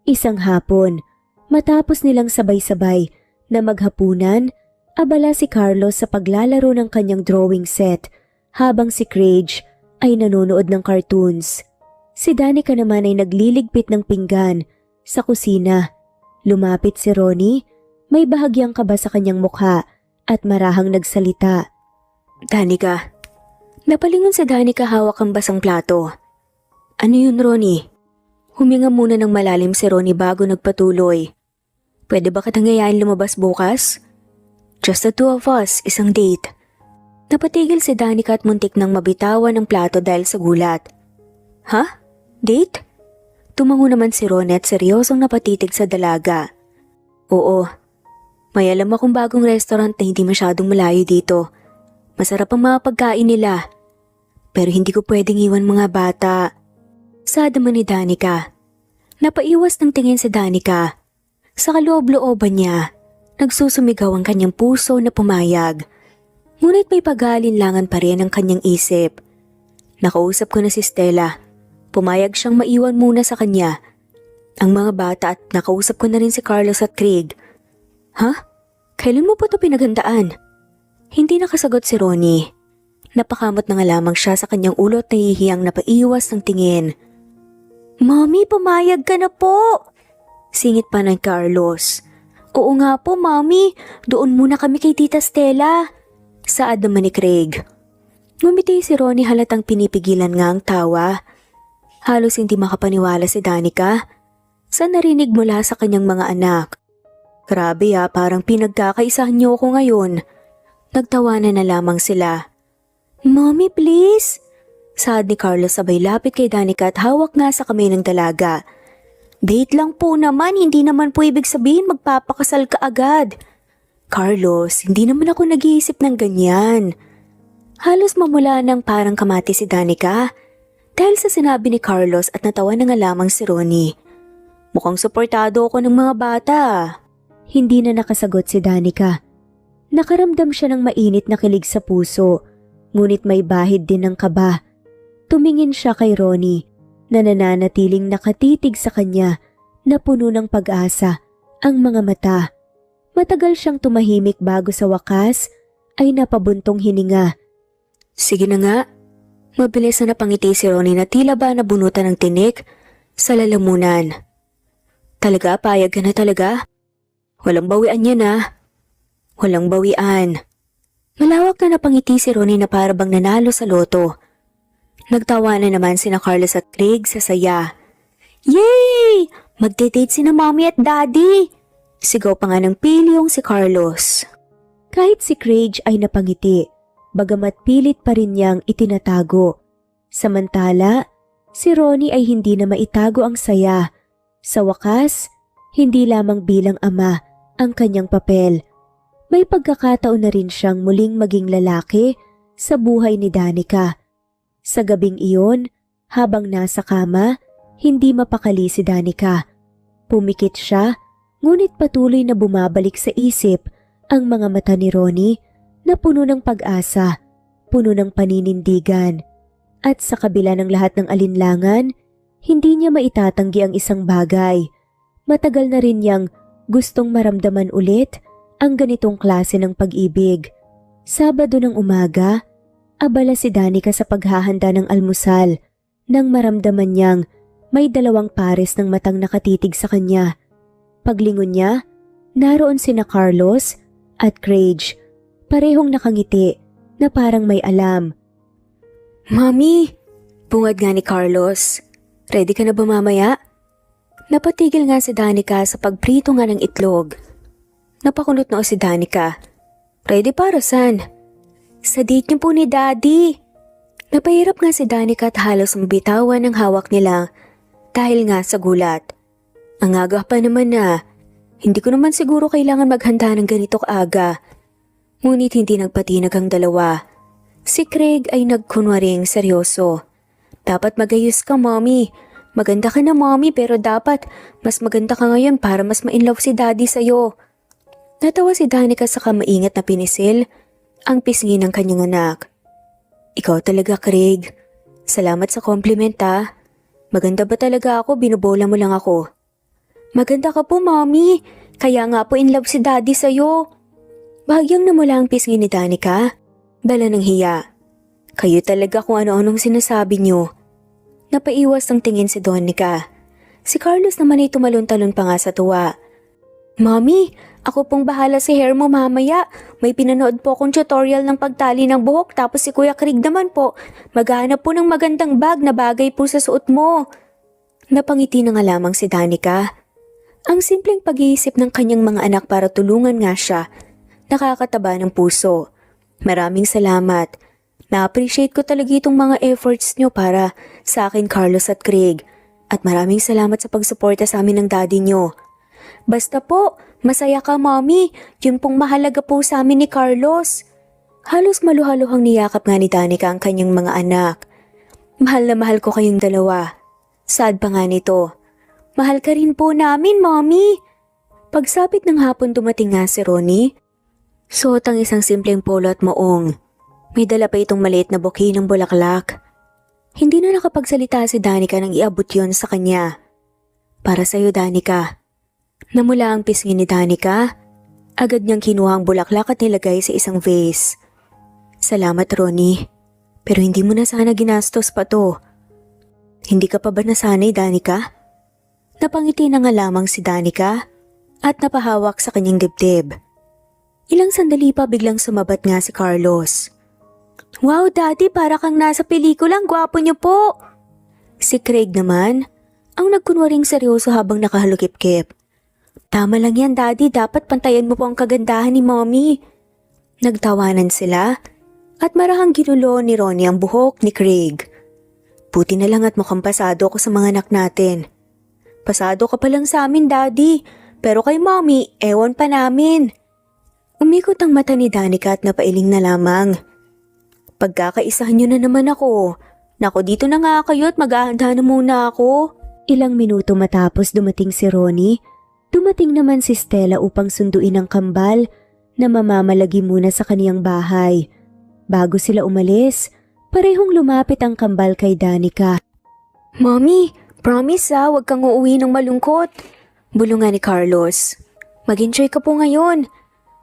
A: Isang hapon, matapos nilang sabay-sabay na maghapunan, abala si Carlos sa paglalaro ng kanyang drawing set habang si Craig ay nanonood ng cartoons. Si Danica naman ay nagliligpit ng pinggan sa kusina. Lumapit si Ronnie, may bahagyang kaba sa kanyang mukha at marahang nagsalita.
B: Danica. Napalingon si Danica hawak ang basang plato. Ano yun, Ronnie? Huminga muna ng malalim si Ronnie bago nagpatuloy. Pwede ba kitang yayain lumabas bukas? Just the two of us, isang date. Napatigil si Danica at muntik nang mabitawan ng plato dahil sa gulat. Ha? Date? Tumango naman si Ronnie at seryosong napatitig sa dalaga. Oo. May alam akong bagong restaurant na hindi masyadong malayo dito. Masarap ang mga pagkain nila. Pero hindi ko pwedeng iwan mga bata. Saad naman ni Danica. Napaiwas ng tingin si Danica. Sa kaloob-looban niya, nagsusumigaw ang kanyang puso na pumayag. Ngunit may pag-aalinlangan pa rin ang kanyang isip. Nakausap ko na si Stella. Pumayag siyang maiwan muna sa kanya. Ang mga bata at nakausap ko na rin si Carlos at Craig. Ha? Kailan mo pa ito pinaghandaan? Hindi nakasagot si Ronnie. Napakamot na nga lamang siya sa kanyang ulo at nahihiyang napaiwas ng tingin. Mami, pumayag ka na po! Singit pa ng Carlos. Oo nga po, Mami. Doon muna kami kay Tita Stella. Saad naman ni Craig. Ngumiti si Ronnie halatang pinipigilan nga ang tawa. Halos hindi makapaniwala si Danica sa narinig mula sa kanyang mga anak. Grabe parang pinagkakaisahan niyo ako ngayon. Nagtawanan na lamang sila. Mommy, please! Saad ni Carlos sabay lapit kay Danica at hawak nga sa kamay ng dalaga. Date lang po naman, hindi naman po ibig sabihin magpapakasal ka agad. Carlos, hindi naman ako nag-iisip ng ganyan. Halos mamula ng parang kamati si Danica dahil sa sinabi ni Carlos at natawa na nga lamang si Ronnie. Mukhang suportado ako ng mga bata. Hindi na nakasagot si Danica. Nakaramdam siya ng mainit na kilig sa puso, ngunit may bahid din ng kaba. Tumingin siya kay Ronnie na nananatiling nakatitig sa kanya na puno ng pag-asa ang mga mata. Matagal siyang tumahimik bago sa wakas ay napabuntong hininga. Sige na nga. Mabilis na napangiti si Ronnie na tila ba nabunutan ng tinik sa lalamunan. Talaga, payag ka na talaga? Walang bawian yan Walang bawian. Malawak na napangiti si Ronnie na para bang nanalo sa loto. Nagtawa na naman sina Carlos at Craig sa saya. Yay! Magde-date sina Mommy at Daddy! Sigaw pa nga ng pilyong si Carlos. Kahit si Craig ay napangiti, bagamat pilit pa rin niyang itinatago. Samantala, si Ronnie ay hindi na maitago ang saya. Sa wakas, hindi lamang bilang ama ang kanyang papel. May pagkakataon na rin siyang muling maging lalaki sa buhay ni Danica. Sa gabing iyon, habang nasa kama, hindi mapakali si Danica. Pumikit siya, ngunit patuloy na bumabalik sa isip ang mga mata ni Ronnie na puno ng pag-asa, puno ng paninindigan. At sa kabila ng lahat ng alinlangan, hindi niya maitatanggi ang isang bagay. Matagal na rin niyang gustong maramdaman ulit ang ganitong klase ng pag-ibig. Sabado ng umaga, abala si Danica sa paghahanda ng almusal nang maramdaman niyang may 2 pares ng matang nakatitig sa kanya. Paglingon niya, naroon sina Carlos at Craig, parehong nakangiti na parang may alam. Mami! Bungad nga ni Carlos. Ready ka na ba mamaya? Napatigil nga si Danica sa pagprito nga ng itlog. Napakunot noo si Danica. Ready para saan? Sa date niyo po ni Daddy. Napahirap nga si Danica at halos mabitawan ng hawak nila dahil nga sa gulat. Ang aga pa naman hindi ko naman siguro kailangan maghanda ng ganito kaaga. Ngunit hindi nagpatinag ang dalawa. Si Craig ay nagkunwaring seryoso. Dapat magayos ka, Mommy. Maganda ka na, Mommy, pero dapat mas maganda ka ngayon para mas ma-inlove si Daddy sa'yo. Natawa si Danica sa kamaingat na pinisil ang pisngi ng kanyang anak. Ikaw talaga, Craig. Salamat sa compliment Maganda ba talaga ako? Binubola mo lang ako. Maganda ka po, Mommy. Kaya nga po in love si Daddy sa'yo. Bahagyang namula ang pisngi ni Danica. Dala ng hiya. Kayo talaga kung ano-anong sinasabi niyo. Napaiwas ng tingin si Danica. Si Carlos naman ay tumalon-talon pa nga sa tuwa. Mommy, ako pong bahala sa hair mo mamaya. May pinanood po akong tutorial ng pagtali ng buhok tapos si Kuya Craig naman po. Maghahanap po ng magandang bag na bagay po sa suot mo. Napangiti na nga lamang si Danica. Ang simpleng pag-iisip ng kanyang mga anak para tulungan nga siya. Nakakataba ng puso. Maraming salamat. Na-appreciate ko talaga itong mga efforts nyo para sa akin, Carlos at Craig. At maraming salamat sa pagsuporta sa amin ng daddy nyo. Basta po, masaya ka, Mommy. Yun pong mahalaga po sa amin ni Carlos. Halos maluhaluhang niyakap nga ni Danica ang kanyang mga anak. Mahal na mahal ko kayong dalawa. Sad pa nga nito. Mahal ka rin po namin, Mommy. Pagsapit ng hapon dumating nga si Ronnie. Suot ang isang simpleng polo at maong. May dala pa itong maliit na bouquet ng bulaklak. Hindi na nakapagsalita si Danica nang iabot yon sa kanya. Para sa'yo, Danica. Namula ang pisngi ni Danica, agad niyang kinuha ang bulaklak at nilagay sa isang vase. Salamat, Ronnie. Pero hindi mo na sana ginastos pa to. Hindi ka pa ba nasanay, Danica? Napangiti na nga lamang si Danica at napahawak sa kanyang dibdib. Ilang sandali pa biglang sumabat nga si Carlos. Wow, Daddy, para kang nasa pelikulang, gwapo niyo po! Si Craig naman, ang nagkunwaring seryoso habang nakahalukip-kip. Tama lang yan, Daddy, dapat pantayan mo po ang kagandahan ni Mommy. Nagtawanan sila at marahang ginulo ni Ronnie ang buhok ni Craig. Buti na lang at mukhang pasado ako sa mga anak natin. Pasado ka pa lang sa amin, Daddy, pero kay Mommy, ewan pa namin. Umikot ang mata ni Danica at napailing na lamang. Pagkakaisahan niyo na naman ako. Nako, dito na nga kayo at maghahanda na muna ako. Ilang minuto matapos dumating si Ronnie, dumating naman si Stella upang sunduin ang kambal na mamamalagi muna sa kaniyang bahay. Bago sila umalis, parehong lumapit ang kambal kay Danica. Mommy, promise huwag kang uuwi ng malungkot. Bulungan ni Carlos. Mag-enjoy ka po ngayon.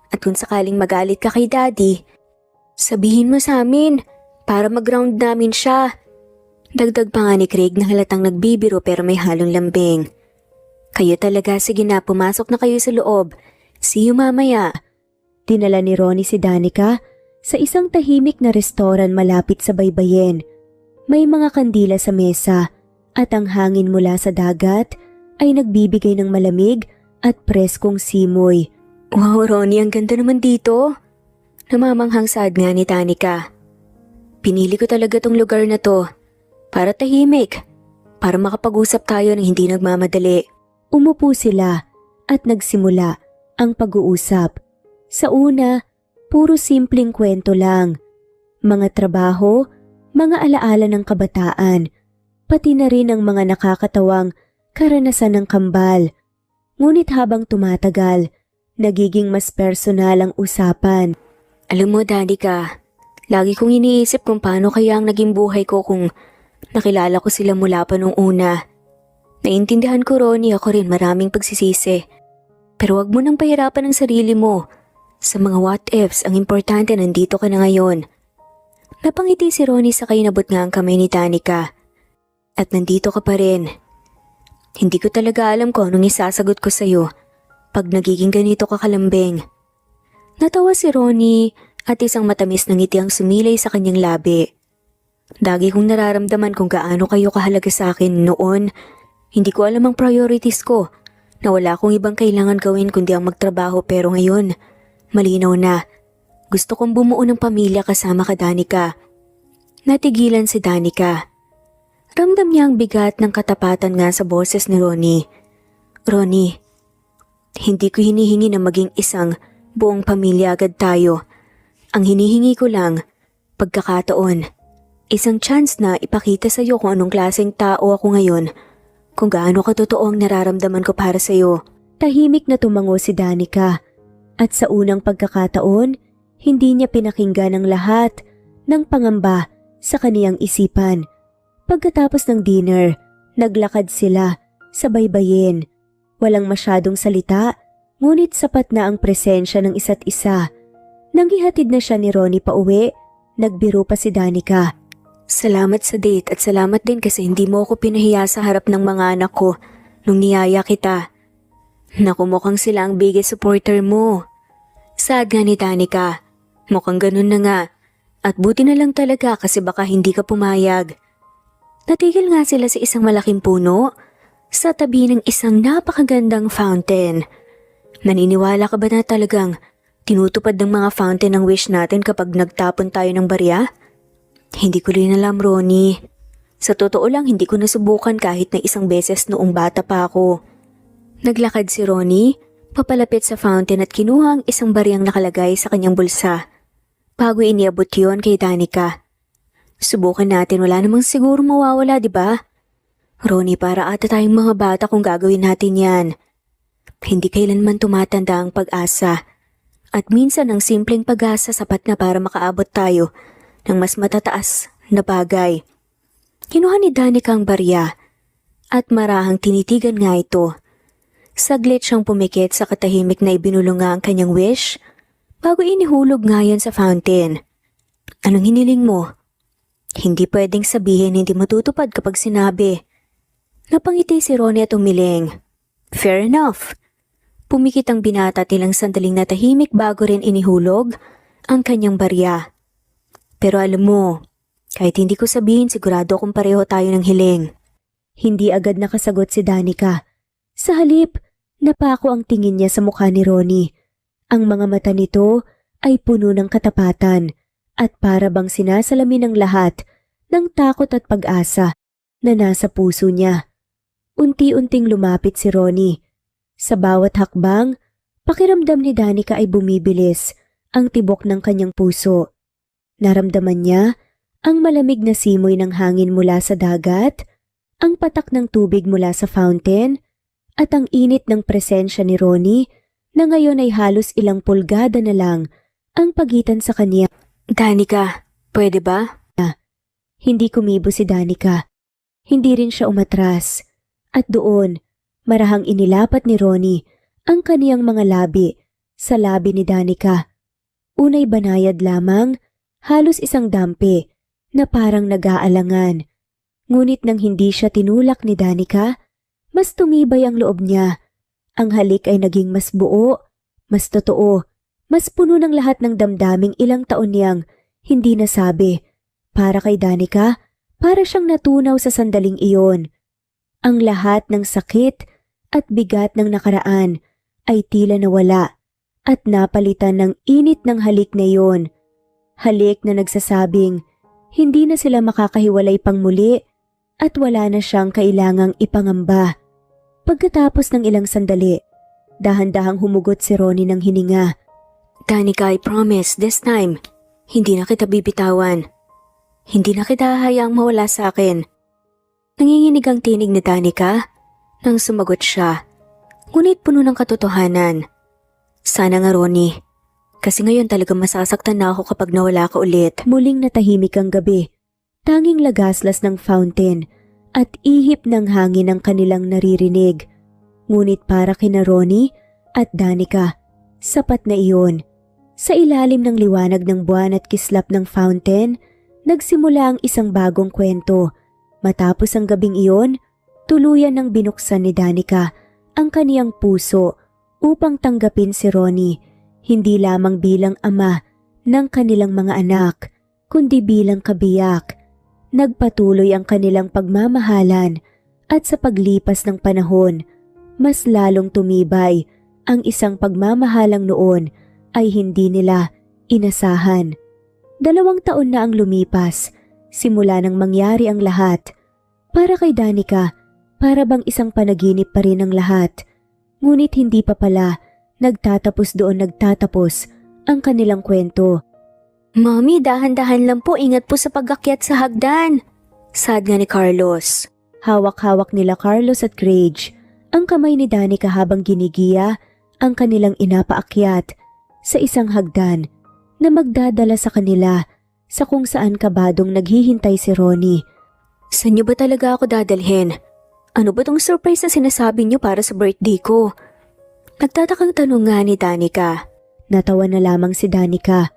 B: At kung sakaling magalit ka kay Daddy, sabihin mo sa amin para mag-ground namin siya. Dagdag pa nga ni Craig na halatang nagbibiro pero may halong lambing. Kayo talaga, sige na, pumasok na kayo sa loob. See you mamaya. Dinala ni Ronnie si Danica sa isang tahimik na restoran malapit sa baybayin. May mga kandila sa mesa at ang hangin mula sa dagat ay nagbibigay ng malamig at preskong simoy. Wow, Ronnie, ang ganda naman dito. Namamanghang saad nga ni Danica. Pinili ko talaga tong lugar na to. Para tahimik. Para makapag-usap tayo ng hindi nagmamadali. Umupo sila at nagsimula ang pag-uusap. Sa una, puro simpleng kwento lang. Mga trabaho, mga alaala ng kabataan, pati na rin ang mga nakakatawang karanasan ng kambal. Ngunit habang tumatagal, nagiging mas personal ang usapan. Alam mo, Danica, lagi kong iniisip kung paano kaya ang naging buhay ko kung nakilala ko sila mula pa nung una. Naintindihan ko, Ronnie, ako rin maraming pagsisisi. Pero wag mo nang pahirapan ang sarili mo. Sa mga what-ifs, ang importante nandito ka na ngayon. Napangiti si Ronnie sa inabot nga ang kamay ni Danica. At nandito ka pa rin. Hindi ko talaga alam kung anong isasagot ko sa'yo pag nagiging ganito ka kalambing. Natawa si Ronnie at isang matamis na ngiti ang sumilay sa kanyang labi. Lagi kong nararamdaman kung gaano kayo kahalaga sa akin noon. Hindi ko alam ang priorities ko, na wala akong ibang kailangan gawin kundi ang magtrabaho, pero ngayon, malinaw na. Gusto kong bumuo ng pamilya kasama ka, Danica. Natigilan si Danica. Ramdam niya ang bigat ng katapatan nga sa boses ni Ronnie. Ronnie, hindi ko hinihingi na maging isang buong pamilya agad tayo. Ang hinihingi ko lang, pagkakataon, isang chance na ipakita sa iyo kung anong klaseng tao ako ngayon, kung gaano katotoo ang nararamdaman ko para sa iyo. Tahimik na tumango si Danica at sa unang pagkakataon, hindi niya pinakinggan ang lahat ng pangamba sa kaniyang isipan. Pagkatapos ng dinner, naglakad sila sa baybayin. Walang masyadong salita, ngunit sapat na ang presensya ng isa't isa. Nang ihatid na siya ni Ronnie pauwi, nagbiro pa si Danica. Salamat sa date at salamat din kasi hindi mo ako pinahiya sa harap ng mga anak ko nung niyaya kita. Naku, mukhang sila ang biggest supporter mo. Sad nga ni Danica. Mukhang ganun na nga. At buti na lang talaga kasi baka hindi ka pumayag. Natigil nga sila sa isang malaking puno sa tabi ng isang napakagandang fountain. Naniniwala ka ba na talagang tinutupad ng mga fountain ang wish natin kapag nagtapon tayo ng barya? Hindi ko rin alam, Ronnie. Sa totoo lang, hindi ko nasubukan kahit na isang beses noong bata pa ako. Naglakad si Ronnie, papalapit sa fountain at kinuha ang isang baryang nakalagay sa kanyang bulsa. Bago iniabot yon kay Danica. Subukan natin, wala namang siguro mawawala, di ba? Ronnie, para ata tayong mga bata kung gagawin natin yan. Hindi kailanman tumatanda ang pag-asa. At minsan ang simpleng pag-asa sapat na para makaabot tayo ng mas matataas na bagay. Kinuha ni Danica ang barya at marahang tinitigan nga ito. Saglit siyang pumikit sa katahimik na ibinulunga ang kanyang wish bago inihulog nga yan sa fountain. Anong hiniling mo? Hindi pwedeng sabihin hindi matutupad kapag sinabi. Napangiti si Ronnie at umiling. Fair enough. Pumikit ang binata at ilang sandaling natahimik bago rin inihulog ang kanyang barya. Pero alam mo, kahit hindi ko sabihin sigurado kung pareho tayo ng hiling. Hindi agad nakasagot si Danica. Sa halip, napako ang tingin niya sa mukha ni Ronnie. Ang mga mata nito ay puno ng katapatan at para bang sinasalamin ng lahat ng takot at pag-asa na nasa puso niya. Unti-unting lumapit si Ronnie. Sa bawat hakbang, pakiramdam ni Danica ay bumibilis ang tibok ng kanyang puso. Naramdaman niya ang malamig na simoy ng hangin mula sa dagat, ang patak ng tubig mula sa fountain, at ang init ng presensya ni Ronnie na ngayon ay halos ilang pulgada na lang ang pagitan sa kanya. Danica, pwede ba? Hindi kumibo si Danica. Hindi rin siya umatras. At doon, marahang inilapat ni Ronnie ang kaniyang mga labi sa labi ni Danica. Unay banayad lamang, halos isang dampi na parang nag-aalangan. Ngunit nang hindi siya tinulak ni Danica, mas tumibay ang loob niya. Ang halik ay naging mas buo, mas totoo, mas puno ng lahat ng damdaming ilang taon niyang hindi nasabi. Para kay Danica, para siyang natunaw sa sandaling iyon. Ang lahat ng sakit at bigat ng nakaraan ay tila nawala at napalitan ng init ng halik na iyon. Halik na nagsasabing hindi na sila makakahiwalay pang muli at wala na siyang kailangang ipangamba. Pagkatapos ng ilang sandali, dahan-dahang humugot si Ronnie ng hininga. Danica, I promise, this time, hindi na kita bibitawan. Hindi na kita hahayaang mawala sa akin. Nanginginig ang tinig ni Danica nang sumagot siya, ngunit puno ng katotohanan. Sana nga Ronnie, kasi ngayon talaga masasaktan na ako kapag nawala ka ulit. Muling natahimik ang gabi, tanging lagaslas ng fountain at ihip ng hangin ang kanilang naririnig. Ngunit para kina Ronnie at Danica, sapat na iyon. Sa ilalim ng liwanag ng buwan at kislap ng fountain, nagsimula ang isang bagong kwento. Matapos ang gabing iyon, tuluyan ng binuksan ni Danica ang kaniyang puso upang tanggapin si Ronnie, hindi lamang bilang ama ng kanilang mga anak, kundi bilang kabiyak. Nagpatuloy ang kanilang pagmamahalan at sa paglipas ng panahon, mas lalong tumibay ang isang pagmamahalang noon ay hindi nila inasahan. 2 taon na ang lumipas, simula nang mangyari ang lahat. Para kay Danica, para bang isang panaginip pa rin ang lahat. Ngunit hindi pa pala nagtatapos ang kanilang kwento. Mommy, dahan-dahan lang po, ingat po sa pag-akyat sa hagdan. Sad nga ni Carlos. Hawak-hawak nila Carlos at Craig ang kamay ni Danica habang ginigiya ang kanilang inapaakyat sa isang hagdan na magdadala sa kanila sa kung saan kabadong naghihintay si Ronnie. Saan niyo ba talaga ako dadalhin? Ano ba tong surprise na sinasabi niyo para sa birthday ko? Nagtatakang tanong nga ni Danica. Natawa na lamang si Danica.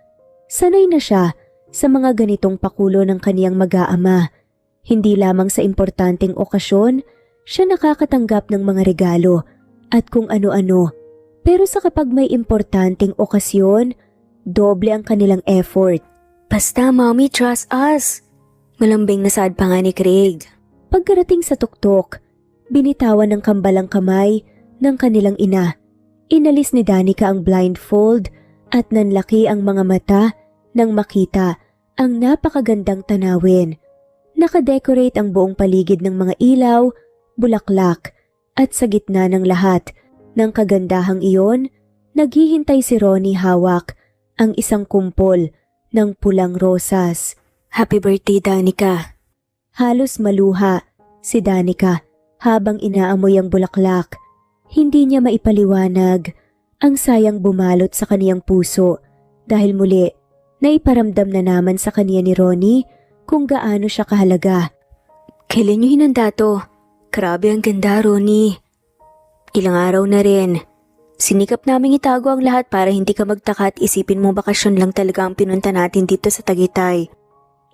B: Sanay na siya sa mga ganitong pakulo ng kaniyang mag-aama. Hindi lamang sa importanteng okasyon, siya nakakatanggap ng mga regalo at kung ano-ano. Pero sa kapag may importanteng okasyon, doble ang kanilang effort. Basta, Mommy, trust us. Malambing na sad pa nga ni Craig. Pagkarating sa tuktok, binitawan ng kambalang kamay ng kanilang ina. Inalis ni Danica ang blindfold at nanlaki ang mga mata nang makita ang napakagandang tanawin. Nakadecorate ang buong paligid ng mga ilaw, bulaklak at sa gitna ng lahat ng kagandahang iyon, naghihintay si Ronnie hawak ang isang kumpol ng pulang rosas. Happy birthday, Danica. Halos maluha si Danica habang inaamoy ang bulaklak. Hindi niya maipaliwanag ang sayang bumalot sa kaniyang puso dahil muli naiparamdam na naman sa kaniya ni Ronnie kung gaano siya kahalaga. Kailan niyo hinanda to? Grabe ang ganda, Ronnie. Ilang araw na rin. Sinikap naming itago ang lahat para hindi ka magtaka at isipin mo bakasyon lang talaga ang pinunta natin dito sa Tagaytay.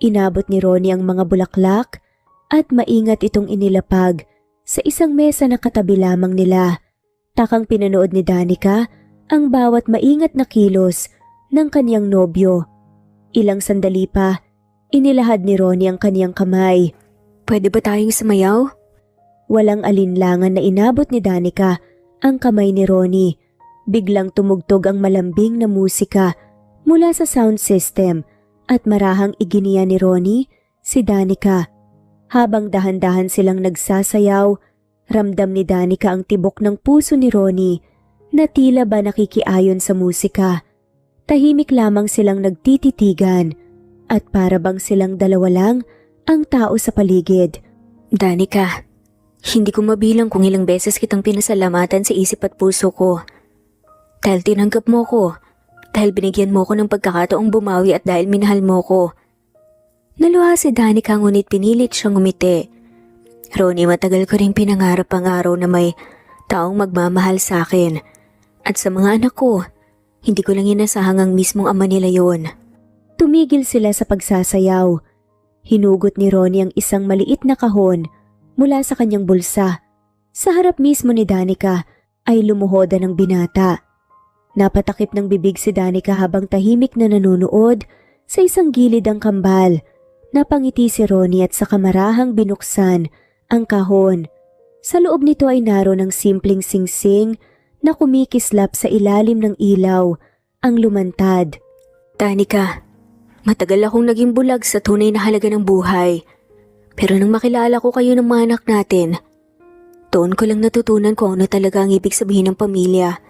A: Inabot ni Ronnie ang mga bulaklak at maingat itong inilapag sa isang mesa na katabi lamang nila. Takang pinanood ni Danica ang bawat maingat na kilos ng kaniyang nobyo. Ilang sandali pa, inilahad ni Ronnie ang kaniyang kamay.
B: Pwede ba tayong sumayaw?
A: Walang alinlangan na inabot ni Danica ang kamay ni Ronnie. Biglang tumugtog ang malambing na musika mula sa sound system at marahang iginiya ni Ronnie si Danica. Habang dahan-dahan silang nagsasayaw, ramdam ni Danica ang tibok ng puso ni Ronnie na tila ba nakikiayon sa musika. Tahimik lamang silang nagtititigan at para bang silang dalawa lang ang tao sa paligid.
B: Danica, hindi ko mabilang kung ilang beses kitang pinasalamatan sa isip at puso ko. Dahil tinanggap mo ko, dahil binigyan mo ko ng pagkakataong bumawi at dahil minahal mo ko. Naluha si Danica ngunit pinilit siyang ngumiti. Ronnie, matagal ko rin pinangarap ang araw na may taong magmamahal sa akin. At sa mga anak ko, hindi ko lang inasahang ang mismong ama nila yon.
A: Tumigil sila sa pagsasayaw. Hinugot ni Ronnie ang isang maliit na kahon mula sa kanyang bulsa. Sa harap mismo ni Danica ay lumuhoda ng binata. Napatakip ng bibig si Danica habang tahimik na nanonood sa isang gilid ang kambal. Napangiti si Ronnie at sa kamarahang binuksan ang kahon. Sa loob nito ay naroon ang simpleng singsing na kumikislap sa ilalim ng ilaw, ang lumantad.
B: Danica, matagal akong naging bulag sa tunay na halaga ng buhay. Pero nang makilala ko kayo ng mga anak natin, doon ko lang natutunan kung ano talaga ang ibig sabihin ng pamilya,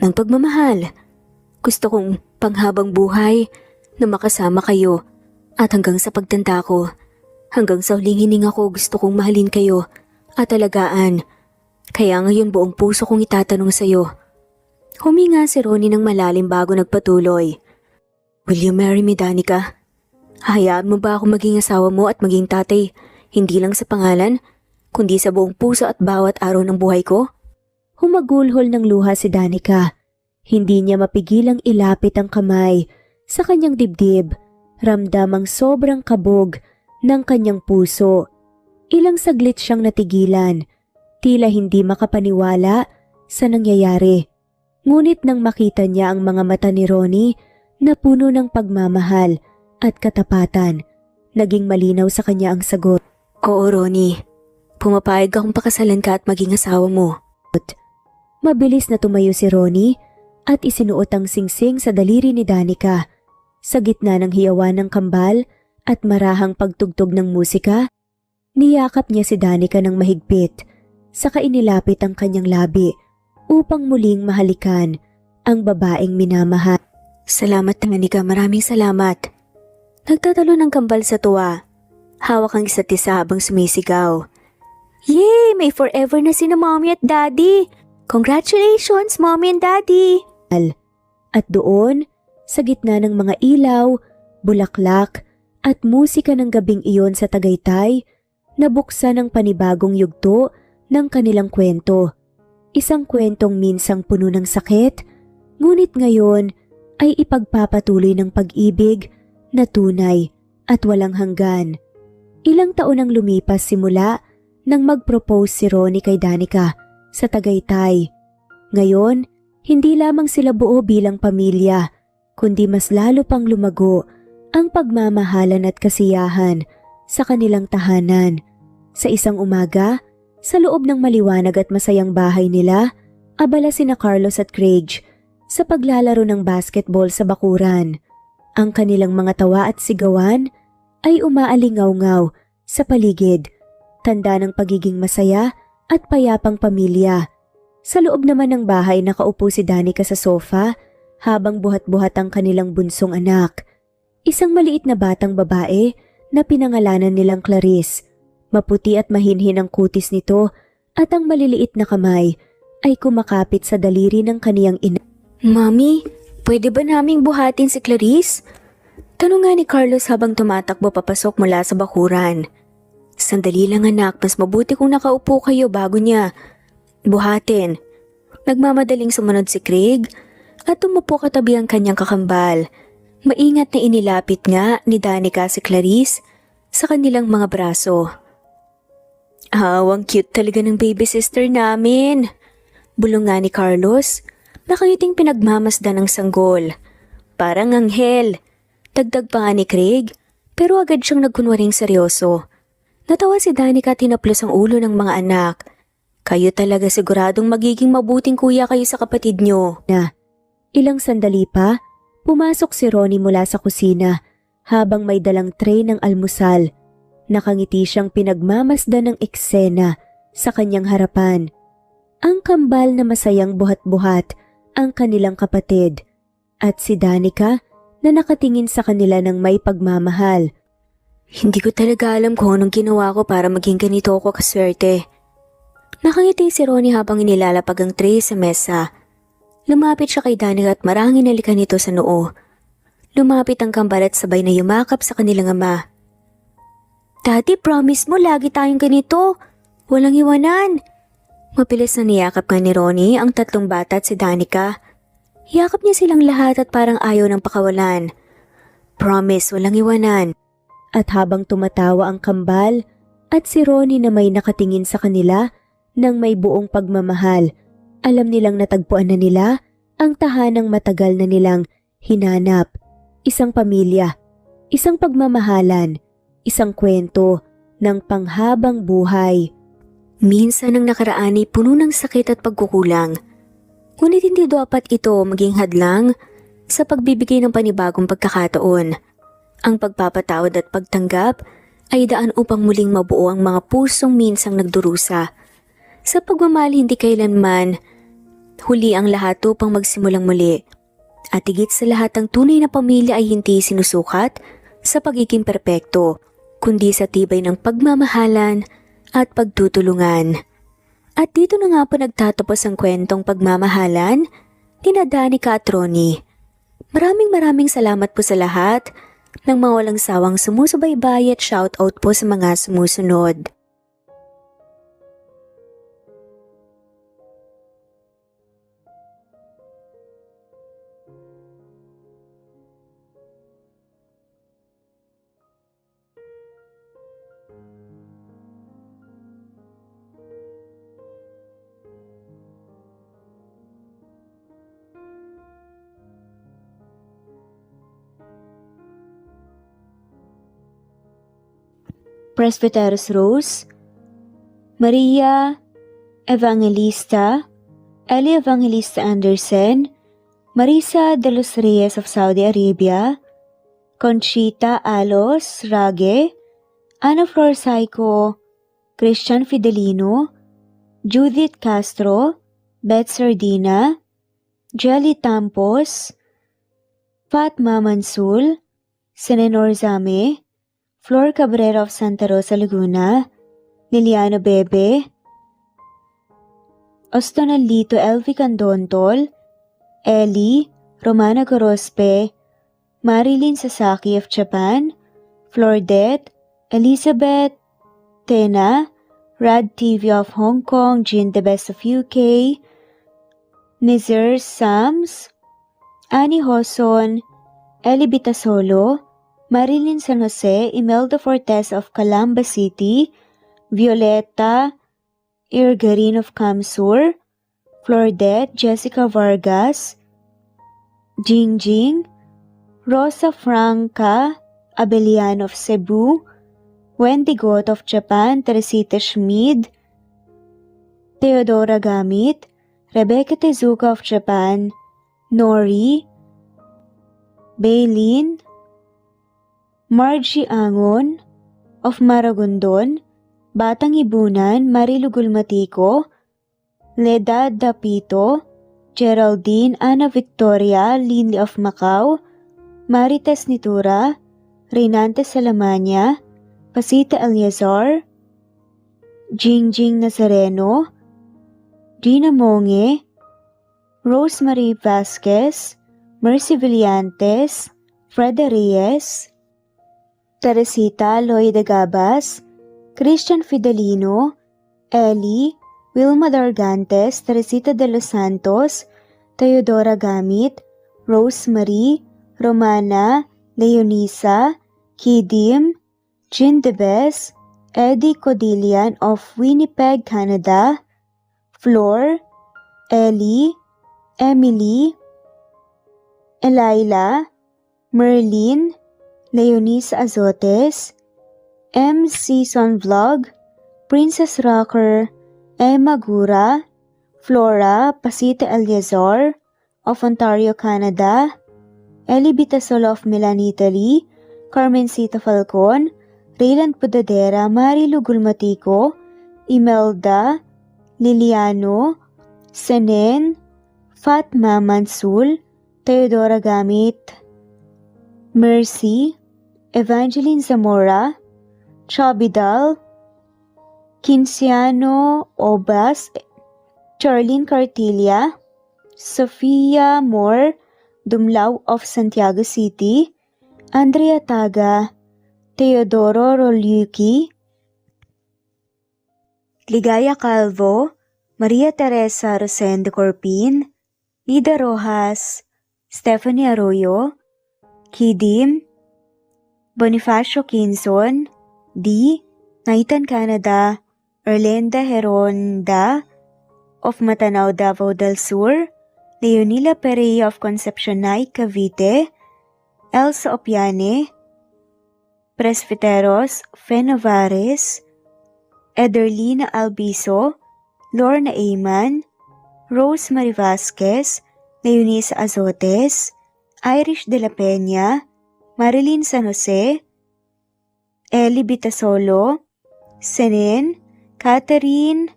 B: ng pagmamahal. Gusto kong panghabang buhay na makasama kayo at hanggang sa pagtanda ko, hanggang sa huling hininga ko gusto kong mahalin kayo at alagaan. Kaya ngayon buong puso kong itatanong sa'yo. Huminga si Ronnie ng malalim bago nagpatuloy. Will you marry me, Danica? Hahayaan mo ba ako maging asawa mo at maging tatay, hindi lang sa pangalan, kundi sa buong puso at bawat araw ng buhay ko?
A: Humagulhol ng luha si Danica. Hindi niya mapigilang ilapit ang kamay sa kanyang dibdib. Ramdam ang sobrang kabog ng kanyang puso. Ilang saglit siyang natigilan, tila hindi makapaniwala sa nangyayari. Ngunit nang makita niya ang mga mata ni Ronnie na puno ng pagmamahal at katapatan, naging malinaw sa kanya ang sagot.
B: Oo, Ronnie. Pumapayag akong pakasalan ka at maging asawa mo.
A: Mabilis na tumayo si Ronnie at isinuot ang singsing sa daliri ni Danica. Sa gitna ng hiyawan ng kambal at marahang pagtugtog ng musika, niyakap niya si Danica ng mahigpit, saka inilapit ang kanyang labi upang muling mahalikan ang babaeng minamahal.
B: Salamat, Danica. Maraming salamat. Nagtatalo ng kambal sa tuwa. Hawak ang isa't isa habang sumisigaw. Yay! May forever na sina Mommy at Daddy! Congratulations, Mommy and Daddy!
A: At doon, sa gitna ng mga ilaw, bulaklak at musika ng gabing iyon sa Tagaytay, nabuksan ang panibagong yugto ng kanilang kwento. Isang kwentong minsang puno ng sakit, ngunit ngayon ay ipagpapatuloy ng pag-ibig na tunay at walang hanggan. Ilang taon ang lumipas simula nang mag-propose si Ronnie kay Danica sa Tagaytay. Ngayon, hindi lamang sila buo bilang pamilya, kundi mas lalo pang lumago ang pagmamahalan at kasiyahan sa kanilang tahanan. Sa isang umaga, sa loob ng maliwanag at masayang bahay nila, abala sina Carlos at Craig sa paglalaro ng basketball sa bakuran. Ang kanilang mga tawa at sigawan ay umaalingaw-ngaw sa paligid, tanda ng pagiging masaya at payapang pamilya. Sa loob naman ng bahay nakaupo si Danica sa sofa habang buhat-buhat ang kanilang bunsong anak. Isang maliit na batang babae na pinangalanan nilang Clarice. Maputi at mahinhin ang kutis nito at ang maliliit na kamay ay kumakapit sa daliri ng kaniyang ina.
B: Mami, pwede ba naming buhatin si Clarice? Tanong nga ni Carlos habang tumatakbo papasok mula sa bakuran. Sandali lang anak, mas mabuti kung nakaupo kayo bago niya buhatin. Nagmamadaling sumunod si Craig at umupo katabi ang kanyang kakambal. Maingat na inilapit nga ni Danica si Clarice sa kanilang mga braso. Ang cute talaga ng baby sister namin. Bulong nga ni Carlos, nakangiting pinagmamasdan ng sanggol. Parang anghel. Dagdag pa nga ni Craig, pero agad siyang nagkunwaring seryoso. Natawa si Danica at tinaplos ang ulo ng mga anak. Kayo talaga siguradong magiging mabuting kuya kayo sa kapatid nyo.
A: Ilang sandali pa, pumasok si Ronnie mula sa kusina habang may dalang tray ng almusal. Nakangiti siyang pinagmamasdan ng eksena sa kanyang harapan. Ang kambal na masayang buhat-buhat ang kanilang kapatid at si Danica na nakatingin sa kanila ng may pagmamahal.
B: Hindi ko talaga alam kung anong ginawa ko para maging ganito ako kaswerte. Nakangiti si Ronnie habang inilalapag ang tray sa mesa. Lumapit siya kay Danica at marangin nalikan nito sa noo. Lumapit ang kambal at sabay na yumakap sa kanilang ama. Daddy, promise mo lagi tayong ganito. Walang iwanan. Mabilis na niyakap nga ni Ronnie ang tatlong bata at si Danica. Yakap niya silang lahat at parang ayaw ng pakawalan. Promise, walang iwanan.
A: At habang tumatawa ang kambal at si Ronnie na may nakatingin sa kanila ng may buong pagmamahal, alam nilang natagpuan na nila ang tahanang matagal na nilang hinanap. Isang pamilya, isang pagmamahalan, isang kwento ng panghabang buhay.
B: Minsan ang nakaraan ay puno ng sakit at pagkukulang. Ngunit hindi dapat ito maging hadlang sa pagbibigay ng panibagong pagkakataon. Ang pagpapatawad at pagtanggap ay daan upang muling mabuo ang mga pusong minsang nagdurusa. Sa pagmamahal hindi kailanman huli ang lahat upang magsimulang muli. At higit sa lahat ang tunay na pamilya ay hindi sinusukat sa pagiging perpekto, kundi sa tibay ng pagmamahalan at pagtutulungan. At dito na nga po nagtatapos ang kwentong pagmamahalan ni Danica at Ronnie. Maraming salamat po sa lahat ng mga walang sawang sumusubaybay at shoutout po sa mga sumusunod.
A: Presbyteros Rose, Maria Evangelista, Eli Evangelista Anderson, Marisa de los Reyes of Saudi Arabia, Conchita Alos Rage, Ana Flor Saico, Christian Fidelino, Judith Castro, Beth Sardina, Jelly Tampos, Fatma Mansul, Senenor Zame, Flor Cabrera of Santa Rosa, Laguna, Liliano Bebe, Ostonalito Elvi Candontol, Ellie, Romana Gorospe, Marilyn Sasaki of Japan, Flordet, Elizabeth, Tena, Rad TV of Hong Kong, Jean the Best of UK, Nizar Sams, Annie Hoson, Ellie Bitasolo, Marilyn San Jose, Imelda Fortes of Calamba City, Violeta Irgarin of Kamsur, Flordet, Jessica Vargas, Jingjing, Rosa Franca Abelian of Cebu, Wendy Goth of Japan, Teresita Schmid, Theodora Gamit, Rebecca Tezuka of Japan, Nori, Baylin, Margie Angon of Maragondon, Batang Ibunan, Marilu Gulmatico, Leda Dapito, Geraldine Ana Victoria Linley of Macau, Marites Nitura, Reynante Salamania, Pasita Eliazar, Jingjing Nazareno, Gina Monge, Rosemary Vasquez, Mercy Villantes, Freda Reyes, Teresita Loida Gabas,
B: Christian Fidelino, Ellie, Wilma Dargantes, Teresita de los Santos, Teodora Gamit, Rosemary, Romana, Leonisa, Kidim, Jean Debes, Eddie Codillian of Winnipeg, Canada, Flor, Ellie, Emily, Elila, Merlin, Leonisa Azotes, M. Season Vlog, Princess Rocker, Emma Gura, Flora Pasite Eleazar of Ontario, Canada, Ellie Bitasol of Milan, Italy, Carmencita Falcon, Raylan Pudadera, Marilu Gulmatico, Imelda, Liliano, Senen, Fatma Mansul, Teodora Gamit, Mercy, Evangeline Zamora, Chabidal, Kinciano Obas, Charlene Cartilla, Sofia Moore, Dumlao of Santiago City, Andrea Taga, Teodoro Rolyuki, Ligaya Calvo, Maria Teresa Rosendo Corpin, Lida Rojas, Stephanie Arroyo, Kidim, Bonifacio Quinzon, D. Naitan Canada, Erlenda Heronda of Matanao, Davao del Sur, Leonila Perea of Concepcion, Cavite, Elsa Opiane, Presbiteros Fenovares, Ederlina Albiso, Lorna Ayman, Rosemary Vasquez, Leonisa Azotes, Irish de la Peña, Marilyn San Jose, Ellie Bitasolo, Senen, Catherine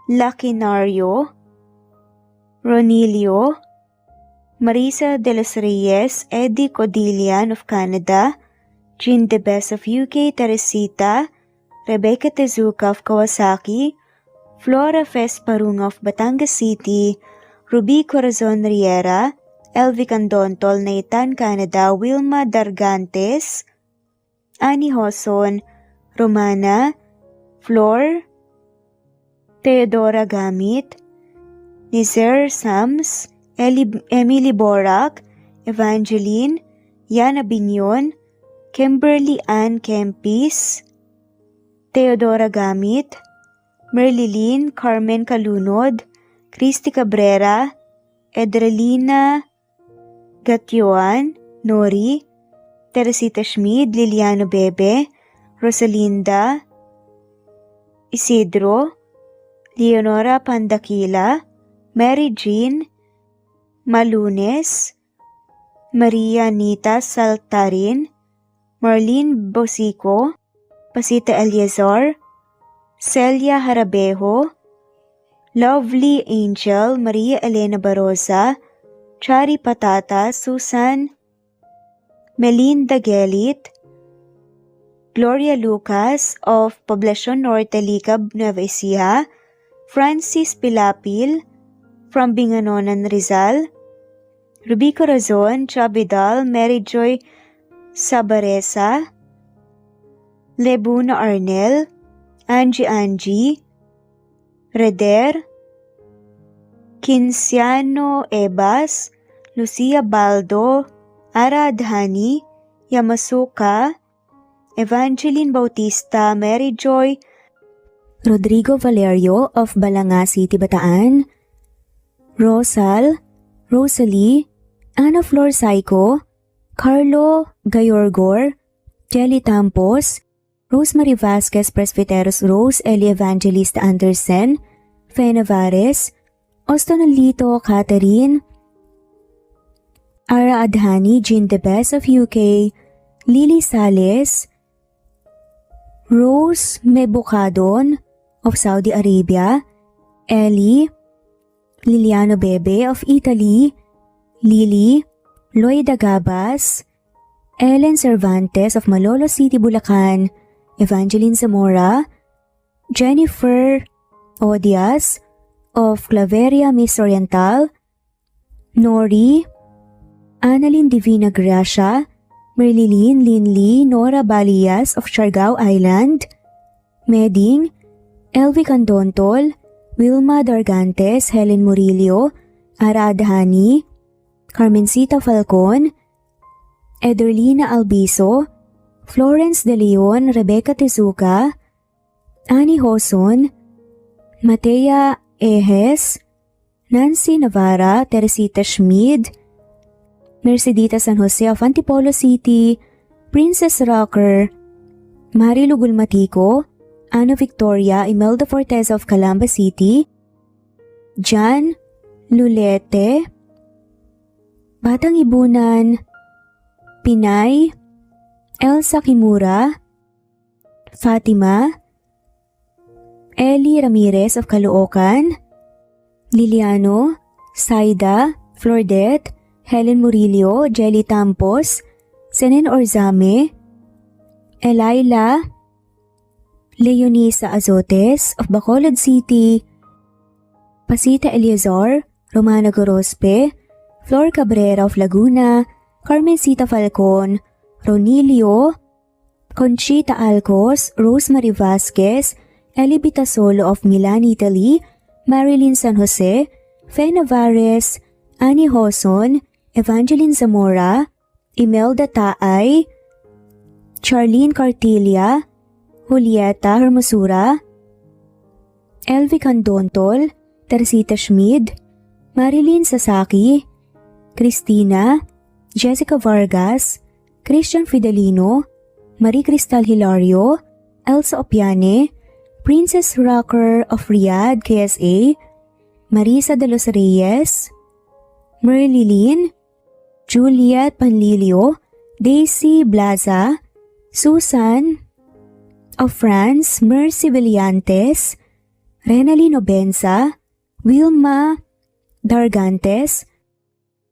B: Lacinario, Ronilio, Marisa de los Reyes, Eddie Codillian of Canada, Jean Debes of UK, Teresita, Rebecca Tezuka of Kawasaki, Flora Fesparung of Batangas City, Ruby Corazon Riera, Elvi Candontol, Naitan Canada, Wilma Dargantes, Annie Hoson, Romana, Flor, Teodora Gamit, Nizer Sams, Emily Borak, Evangeline, Yana Binyon, Kimberly Ann Kempis, Teodora Gamit, Merlilyn Carmen Calunod, Christy Cabrera, Edrelina Gatyoan, Nori, Teresita Schmid, Liliano Bebe, Rosalinda Isidro, Leonora Pandakila, Mary Jean Malunes, Maria Anita Saltarin, Marlene Bosico, Pasita Eleazar, Celia Harabejo, Lovely Angel, Maria Elena Barosa, Chari Patata, Susan Melinda Gelit, Gloria Lucas of Poblacion Norte, Licab, Nueva Ecija, Francis Pilapil from Binganonan, Rizal, Ruby Corazon, Chabidal, Mary Joy Sabaresa, Lebuna Arnel, Angie, Reder, Kinciano Ebas, Lucia Baldo, Ara Adhani, Yamasuka, Evangeline Bautista, Mary Joy,
A: Rodrigo Valerio of Balanga City, Bataan, Rosal, Rosalie, Ana Flor Saico, Carlo Gayorgor, Jelly Tampos, Rosemary Vasquez Presbiteros Rose, Eli Evangelista Anderson, Fe Navares, Ostonalito Catherine, Ara Adhani, Jean Debes of UK, Lily Sales, Rose Mebukadon of Saudi Arabia, Ellie, Liliano Bebe of Italy, Lily, Loida Gabas, Ellen Cervantes of Malolo City, Bulacan, Evangeline Zamora, Jennifer Odias of Claveria, Miss Oriental, Nori, Annalyn Divina Gracia, Merlilyn Linley, Nora Balias of Siargao Island,
B: Meding, Elvi Candontol, Wilma Dargantes, Helen Murillo, Ara Adhani, Carmencita Falcon, Ederlina Albiso, Florence De Leon, Rebecca Tezuka, Annie Hoson, Matea Ejes, Nancy Navarra, Teresita Schmid, Mercedita San Jose of Antipolo City, Princess Rocker, Marilu Gulmatico, Ana Victoria, Imelda Fortes of Calamba City, Jan Lulete, Batang Ibunan, Pinay, Elsa Kimura, Fatima, Eli Ramirez of Caloocan, Liliano, Saida, Flordet, Helen Murillo, Jelly Tampos, Senen Orzame, Elaila, Leonisa Azotes of Bacolod City, Pasita Eliazar, Romana Gorospe, Flor Cabrera of Laguna, Carmencita Falcon, Ronilio, Conchita Alcos, Rosemary Vasquez, Elibita Solo of Milan, Italy, Marilyn San Jose, Fe Navares, Annie Hoson, Evangeline Zamora, Imelda Taay, Charlene Cartilia, Julieta Hermosura, Elvi Candontol, Teresita Schmid, Marilyn Sasaki, Christina, Jessica Vargas, Christian Fidelino, Marie Cristal Hilario, Elsa Opiane, Princess Rocker of Riyadh, KSA, Marisa de los Reyes, Merlilyn, Juliet Panlilio, Daisy Blaza, Susan of France, Mercy Villantes, Renalyn Obenza, Wilma Dargantes,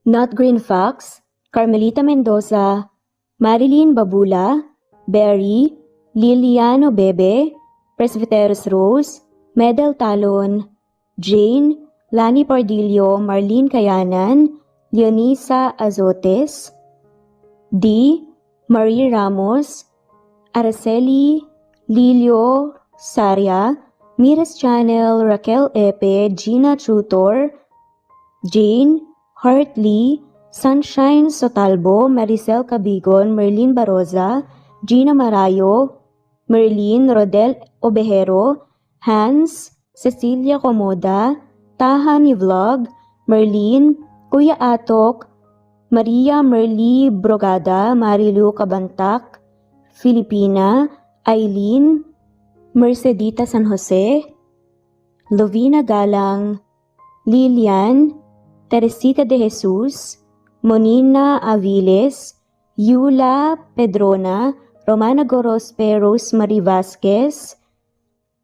B: Not Green Fox, Carmelita Mendoza, Marilyn Babula, Berry, Liliano Bebe, Presbyteros Rose, Medel Talon, Jane, Lani Pardillo, Marlene Kayanan, Leonisa Azotes, D. Marie Ramos, Araceli Lilio Saria, Miras Channel, Raquel Epe, Gina Trutor, Jane Hartley, Sunshine Sotalbo, Maricel Cabigon, Merlin Baroza, Gina Marayo, Merlin Rodel Obejero, Hans, Cecilia Comoda, Taha ni Vlog, Merlin, Kuya Atok, Maria Merly Brogada, Marilu Cabantac, Filipina, Eileen, Mercedita San Jose, Lovina Galang, Lilian, Teresita de Jesus, Monina Aviles, Yula Pedrona, Romana Gorospe, Rosemary Vasquez,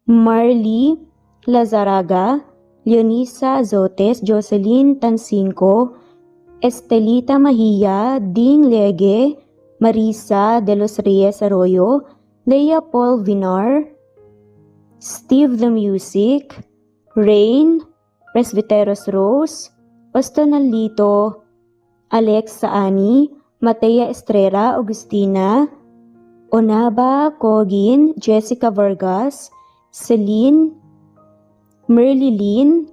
B: Marley Lazaraga, Leonisa Azotes, Jocelyn Tancinco, Estelita Mahia, Ding Lege, Marisa de los Reyes Arroyo, Leia Paul Vinar, Steve the Music, Rain, Presbyteros Rose, Ostonalito, Alex Saani, Matea Estrella, Agustina, Onaba Cogin, Jessica Vargas, Celine, Merlilyn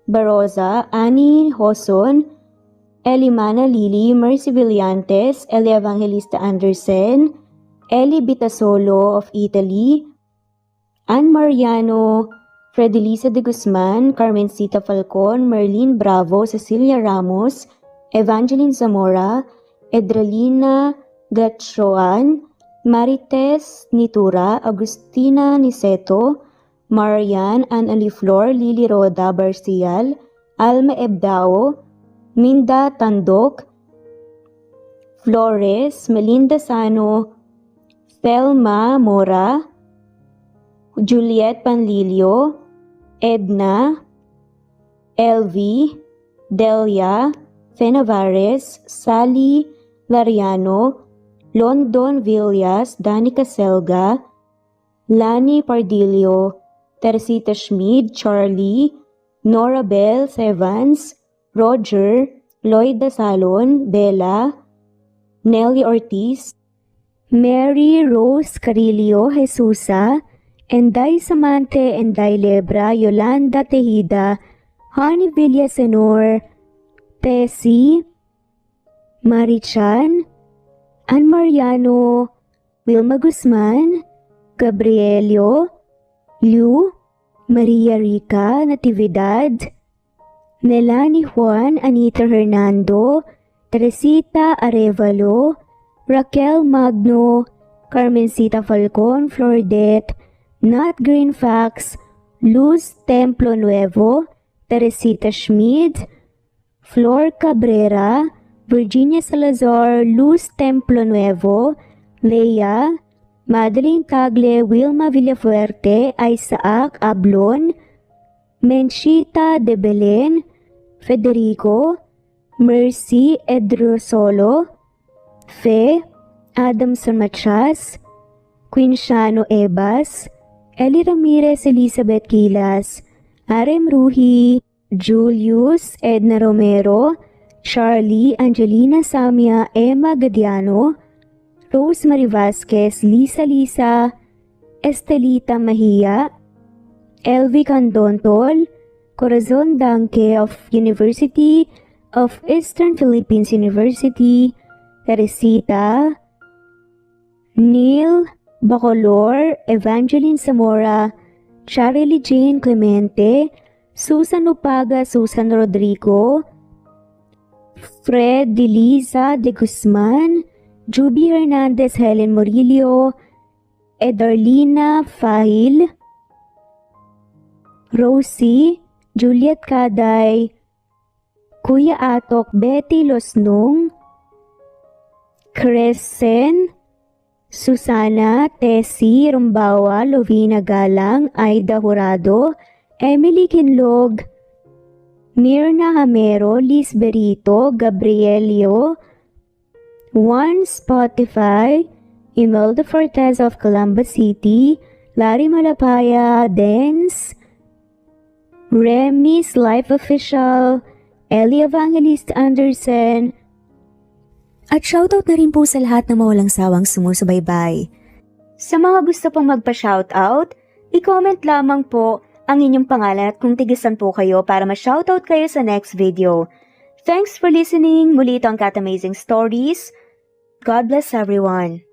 B: Baroza, Annie Hoson, Elimana Lili, Mercy Villantes, Eli Evangelista Anderson, Eli Bitasolo of Italy, Ann Mariano, Fredelisa de Guzman, Carmencita Falcon, Merlin Bravo, Cecilia Ramos, Evangeline Zamora, Edralina Gatchoan, Marites Nitura, Agustina Niceto, Marian, Ann Aliflor, Lily Roda Barcial, Alma Ebdao, Minda Tandok, Flores, Melinda Sano, Thelma Mora, Juliet Panlilio, Edna, Elvi, Delia, Fenavares, Sally Lariano, London Villas, Danica Selga, Lani Pardillo, Teresita Schmid, Charlie, Nora Bell Evans, Roger, Lloyd Dasalon, Bella, Nelly Ortiz,
A: Mary Rose Carillo Jesusa, Enday Samante Enday Lebra, Yolanda Tejida, Honey Villasenor, Tessie, Marichan, Ann Mariano, Wilma Guzman, Gabrielio, Liu, Maria Rica Natividad, Nelani Juan, Anita Hernando, Teresita Arevalo, Raquel Magno, Carmencita Falcon, Flordet, Nat Greenfax, Luz Templo Nuevo, Teresita Schmid, Flor Cabrera, Virginia Salazar, Luz Templo Nuevo, Leia, Madeline Tagle, Wilma Villafuerte, Isaac Ablon, Menchita de Belen, Federico, Mercy Edrosolo, Fe, Adamson Machas, Quinciano Ebas, Eli Ramirez Elizabeth Gilas, Arem Ruhi, Julius Edna Romero, Charlie Angelina Samia, Emma Gadiano, Rosemary Vasquez, Lisa, Estelita Mahia, Elvi Candontol, Corazon Danke of University of Eastern Philippines University, Teresita, Neil Bacolor, Evangeline Zamora, Charlie Jane Clemente, Susan Upaga, Susan Rodrigo, Fred Deliza de Guzman, Juby Hernandez, Helen Murillo, Edarlina Fahil, Rosie, Juliet Kaday, Kuya Atok, Betty Losnong, Crescen, Susana, Tessie, Rumbawa, Lovina Galang, Aida Jurado, Emily Kinlog, Mirna Hamero, Liz Berito, Gabrielio, Juan Spotify, Imelda Fortes of Columbus City, Larry Malapaya, Dance, Remy's Life Official, Ellie Evangelist Anderson,
B: At shoutout na rin po sa lahat na mawalang sawang sumusubaybay.
A: Sa mga gusto pong magpa-shoutout, i-comment lamang po ang inyong pangalan at kung tigisan po kayo para ma-shoutout kayo sa next video. Thanks for listening. Muli ito ang Cat Amazing Stories. God bless everyone.